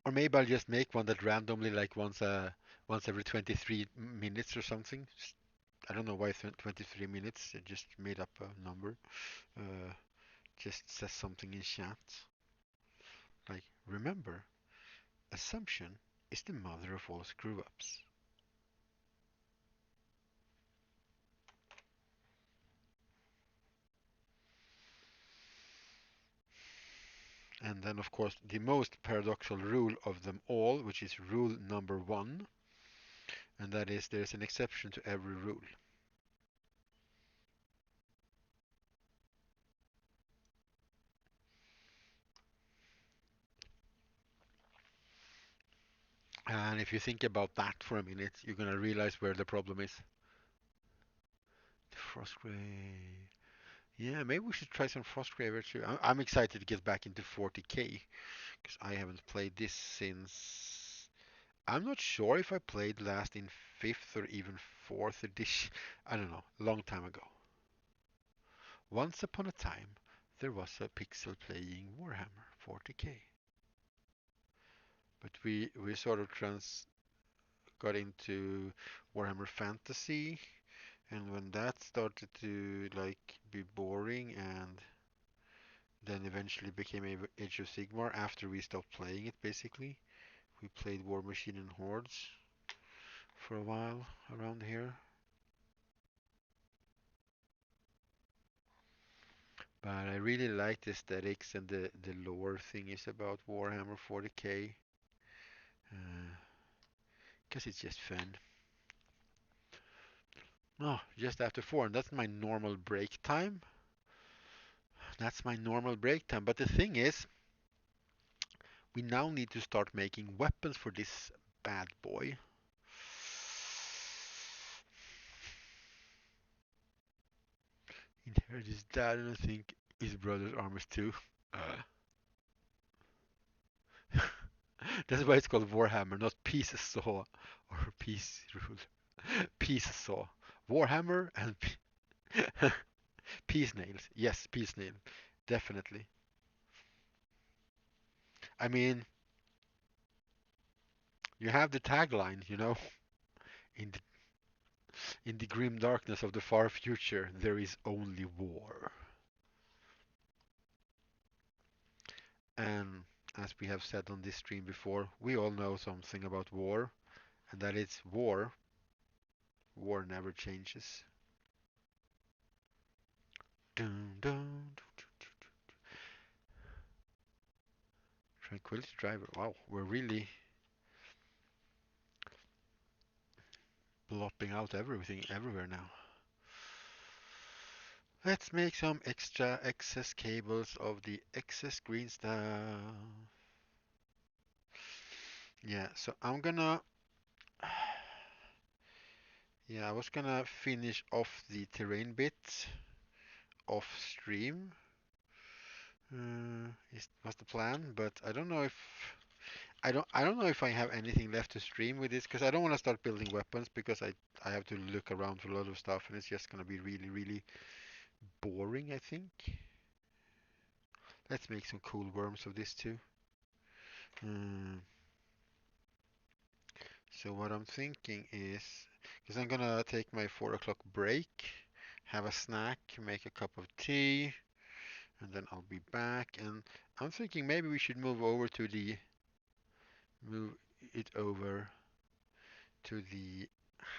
Or maybe I'll just make one that randomly, like once every 23 minutes or something. I don't know why 23 minutes. I just made up a number. Uh, just says something in chat. Like, remember, assumption is the mother of all screw-ups. And then, of course, the most paradoxical rule of them all, which is rule number one, and that is there's an exception to every rule. And if you think about that for a minute, you're going to realize where the problem is. Frostgrave. Yeah, maybe we should try some Frostgrave too. I'm excited to get back into 40k because I haven't played this since. I'm not sure if I played last in 5th or even 4th edition. I don't know, a long time ago. Once upon a time, there was a pixel playing Warhammer 40k. But we sort of got into Warhammer Fantasy, and when that started to like be boring and then eventually became Age of Sigmar after we stopped playing it basically. We played War Machine and Hordes for a while around here. But I really like the aesthetics and the lore thing is about Warhammer 40k. Because it's just fun. Oh, just after 4, and that's my normal break time. That's my normal break time. But the thing is, we now need to start making weapons for this bad boy. Inherit his dad, and I think his brother's armors too. That's why it's called Warhammer, not Peace Saw or Peace Rule. Peace Saw. Warhammer and Peace Nails. Yes, Peace Nail. Definitely. I mean, you have the tagline, in the, in the grim darkness of the far future, there is only war. And as we have said on this stream before, we all know something about war, and that it's war. War never changes. Dun, dun, Tranquility driver. Wow, we're really plopping out everything everywhere now. Let's make some extra excess cables of the excess green stuff. Yeah, so I'm gonna, yeah, I was gonna finish off the terrain bit off stream. Was the plan, but I don't know if I have anything left to stream with this because I don't want to start building weapons because I have to look around for a lot of stuff and it's just gonna be really boring, I think. Let's make some cool worms of this too. Mm, so what I'm thinking is, because I'm gonna take my 4 o'clock break, have a snack, make a cup of tea, and then I'll be back. And I'm thinking maybe we should move it over to the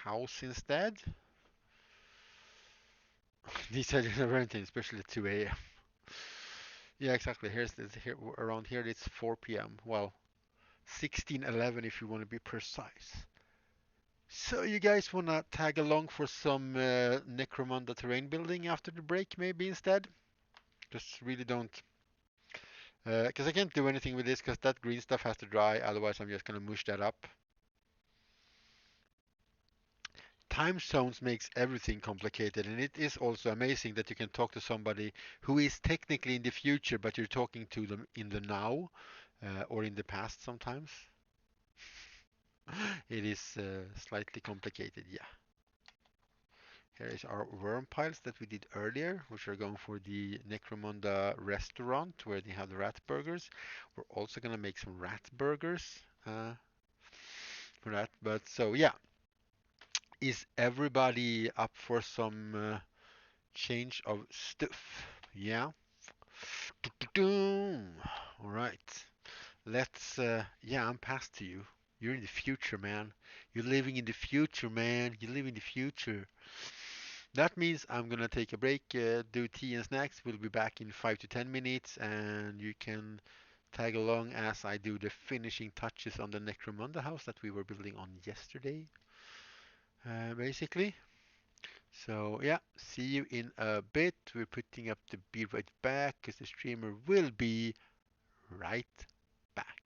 house instead. These are never ending, especially at 2 a.m. Yeah, exactly. Here around here it's 4 p.m. Well, 16:11 if you want to be precise. So you guys wanna tag along for some Necromunda terrain building after the break maybe instead? Just really don't, because I can't do anything with this because that green stuff has to dry. Otherwise, I'm just gonna mush that up. Time zones makes everything complicated, and it is also amazing that you can talk to somebody who is technically in the future, but you're talking to them in the now or in the past sometimes. It is slightly complicated, yeah. Here is our worm piles that we did earlier, which are going for the Necromunda restaurant where they have the rat burgers. We're also gonna make some rat burgers for that. But so yeah, is everybody up for some change of stuff? Yeah. All right. Let's. Yeah, I'm past to you. You're in the future, man. You're living in the future, man. You live in the future. That means I'm gonna take a break, do tea and snacks. We'll be back in 5 to 10 minutes, and you can tag along as I do the finishing touches on the Necromunda house that we were building on yesterday, basically. So yeah, see you in a bit. We're putting up the be right back because the streamer will be right back.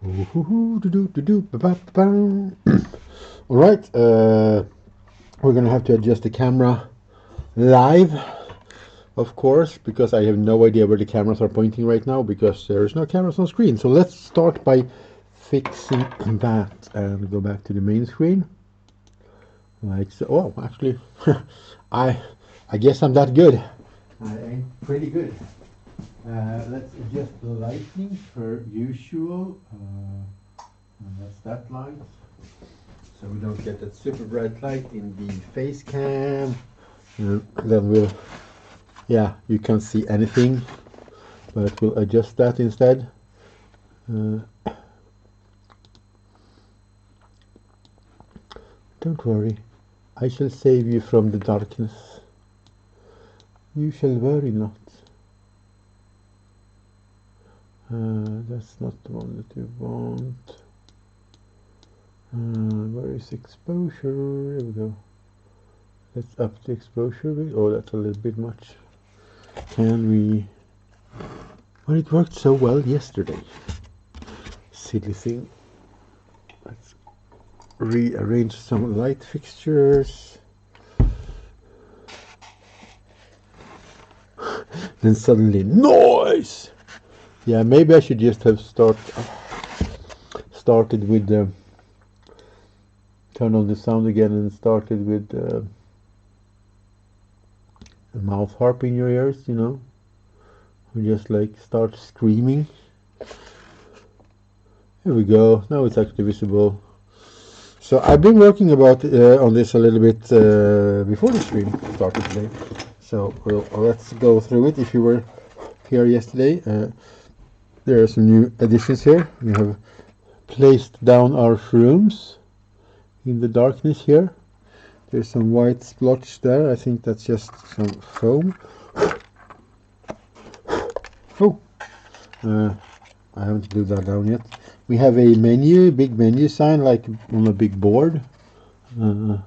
All right, we're gonna have to adjust the camera live, of course, because I have no idea where the cameras are pointing right now because there is no cameras on screen. So let's start by fixing that and go back to the main screen. Like so. Oh, actually, I I guess I'm that good. I'm pretty good. Let's adjust the lighting per usual. And that's that light. So we don't get that super bright light in the face cam. Then we'll, yeah, you can't see anything, but we'll adjust that instead. Uh, don't worry, I shall save you from the darkness. You shall worry not. That's not the one that you want. Where is exposure? Here we go. Let's up the exposure a bit. Oh, that's a little bit much. Can we? Well, it worked so well yesterday. Silly thing. Let's rearrange some light fixtures. Then suddenly noise. Yeah, maybe I should just have started with turn on the sound again and started with a mouth harp in your ears, you know, or just like start screaming. Here we go. Now it's actually visible. So I've been working about on this a little bit before the stream started today. So let's go through it. If you were here yesterday, there are some new additions here. We have placed down our shrooms in the darkness here. There's some white splotch there. I think that's just some foam. Oh, I haven't glued that down yet. We have a menu, big menu sign, like on a big board. I'm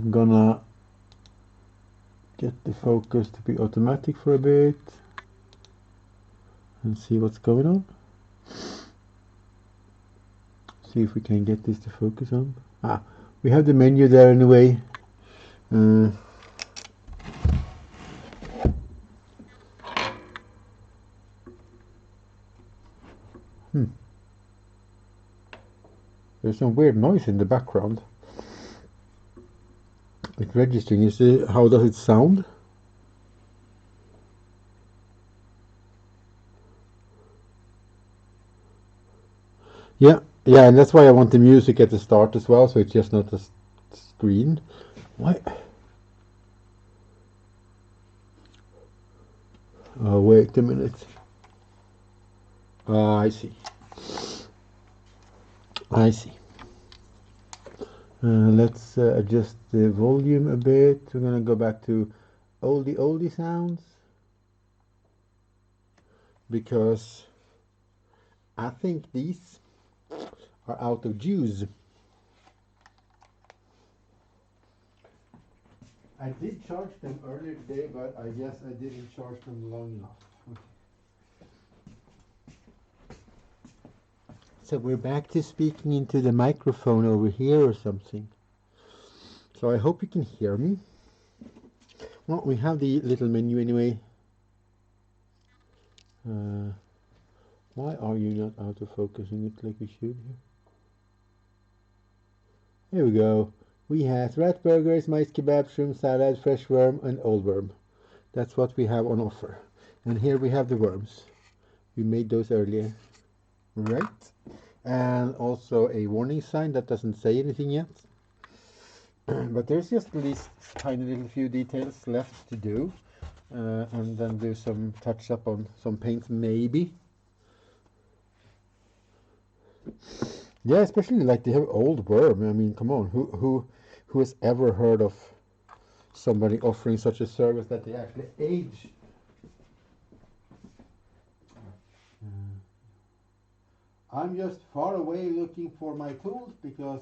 gonna get the focus to be automatic for a bit and see what's going on. See if we can get this to focus on. We have the menu there anyway. There's some weird noise in the background. It's registering. How does it sound? Yeah, and that's why I want the music at the start as well, so it's just not a screen. Why? Oh, wait a minute. I see. I see. Let's adjust the volume a bit. We're gonna go back to oldie sounds because I think these are out of juice. I did charge them earlier today, but I guess I didn't charge them long enough. So we're back to speaking into the microphone over here or something. So I hope you can hear me. Well, we have the little menu anyway. Why are you not auto-focusing it like you should? Here we go. We have rat burgers, mice kebab, shrimp salad, fresh worm, and old worm. That's what we have on offer. And here we have the worms. We made those earlier. Right. And also a warning sign that doesn't say anything yet. But there's just these tiny little few details left to do. And then do some touch up on some paint maybe. Yeah, especially like they have old worm. I mean, come on, who has ever heard of somebody offering such a service that they actually age? I'm just far away looking for my tools because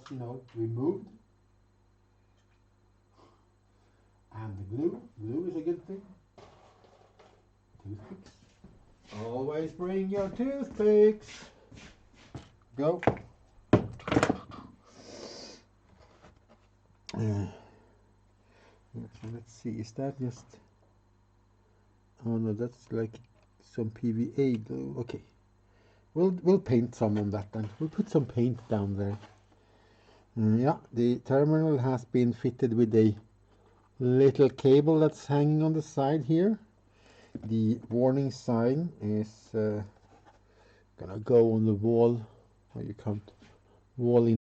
we moved, and the glue is a good thing. Toothpicks. Always bring your toothpicks. Go. Let's see, is that just... Oh no, that's like some PVA glue. Okay, we'll paint some on that then. We'll put some paint down there. Yeah, the terminal has been fitted with a little cable that's hanging on the side here. The warning sign is gonna go on the wall. Oh, you can't wall in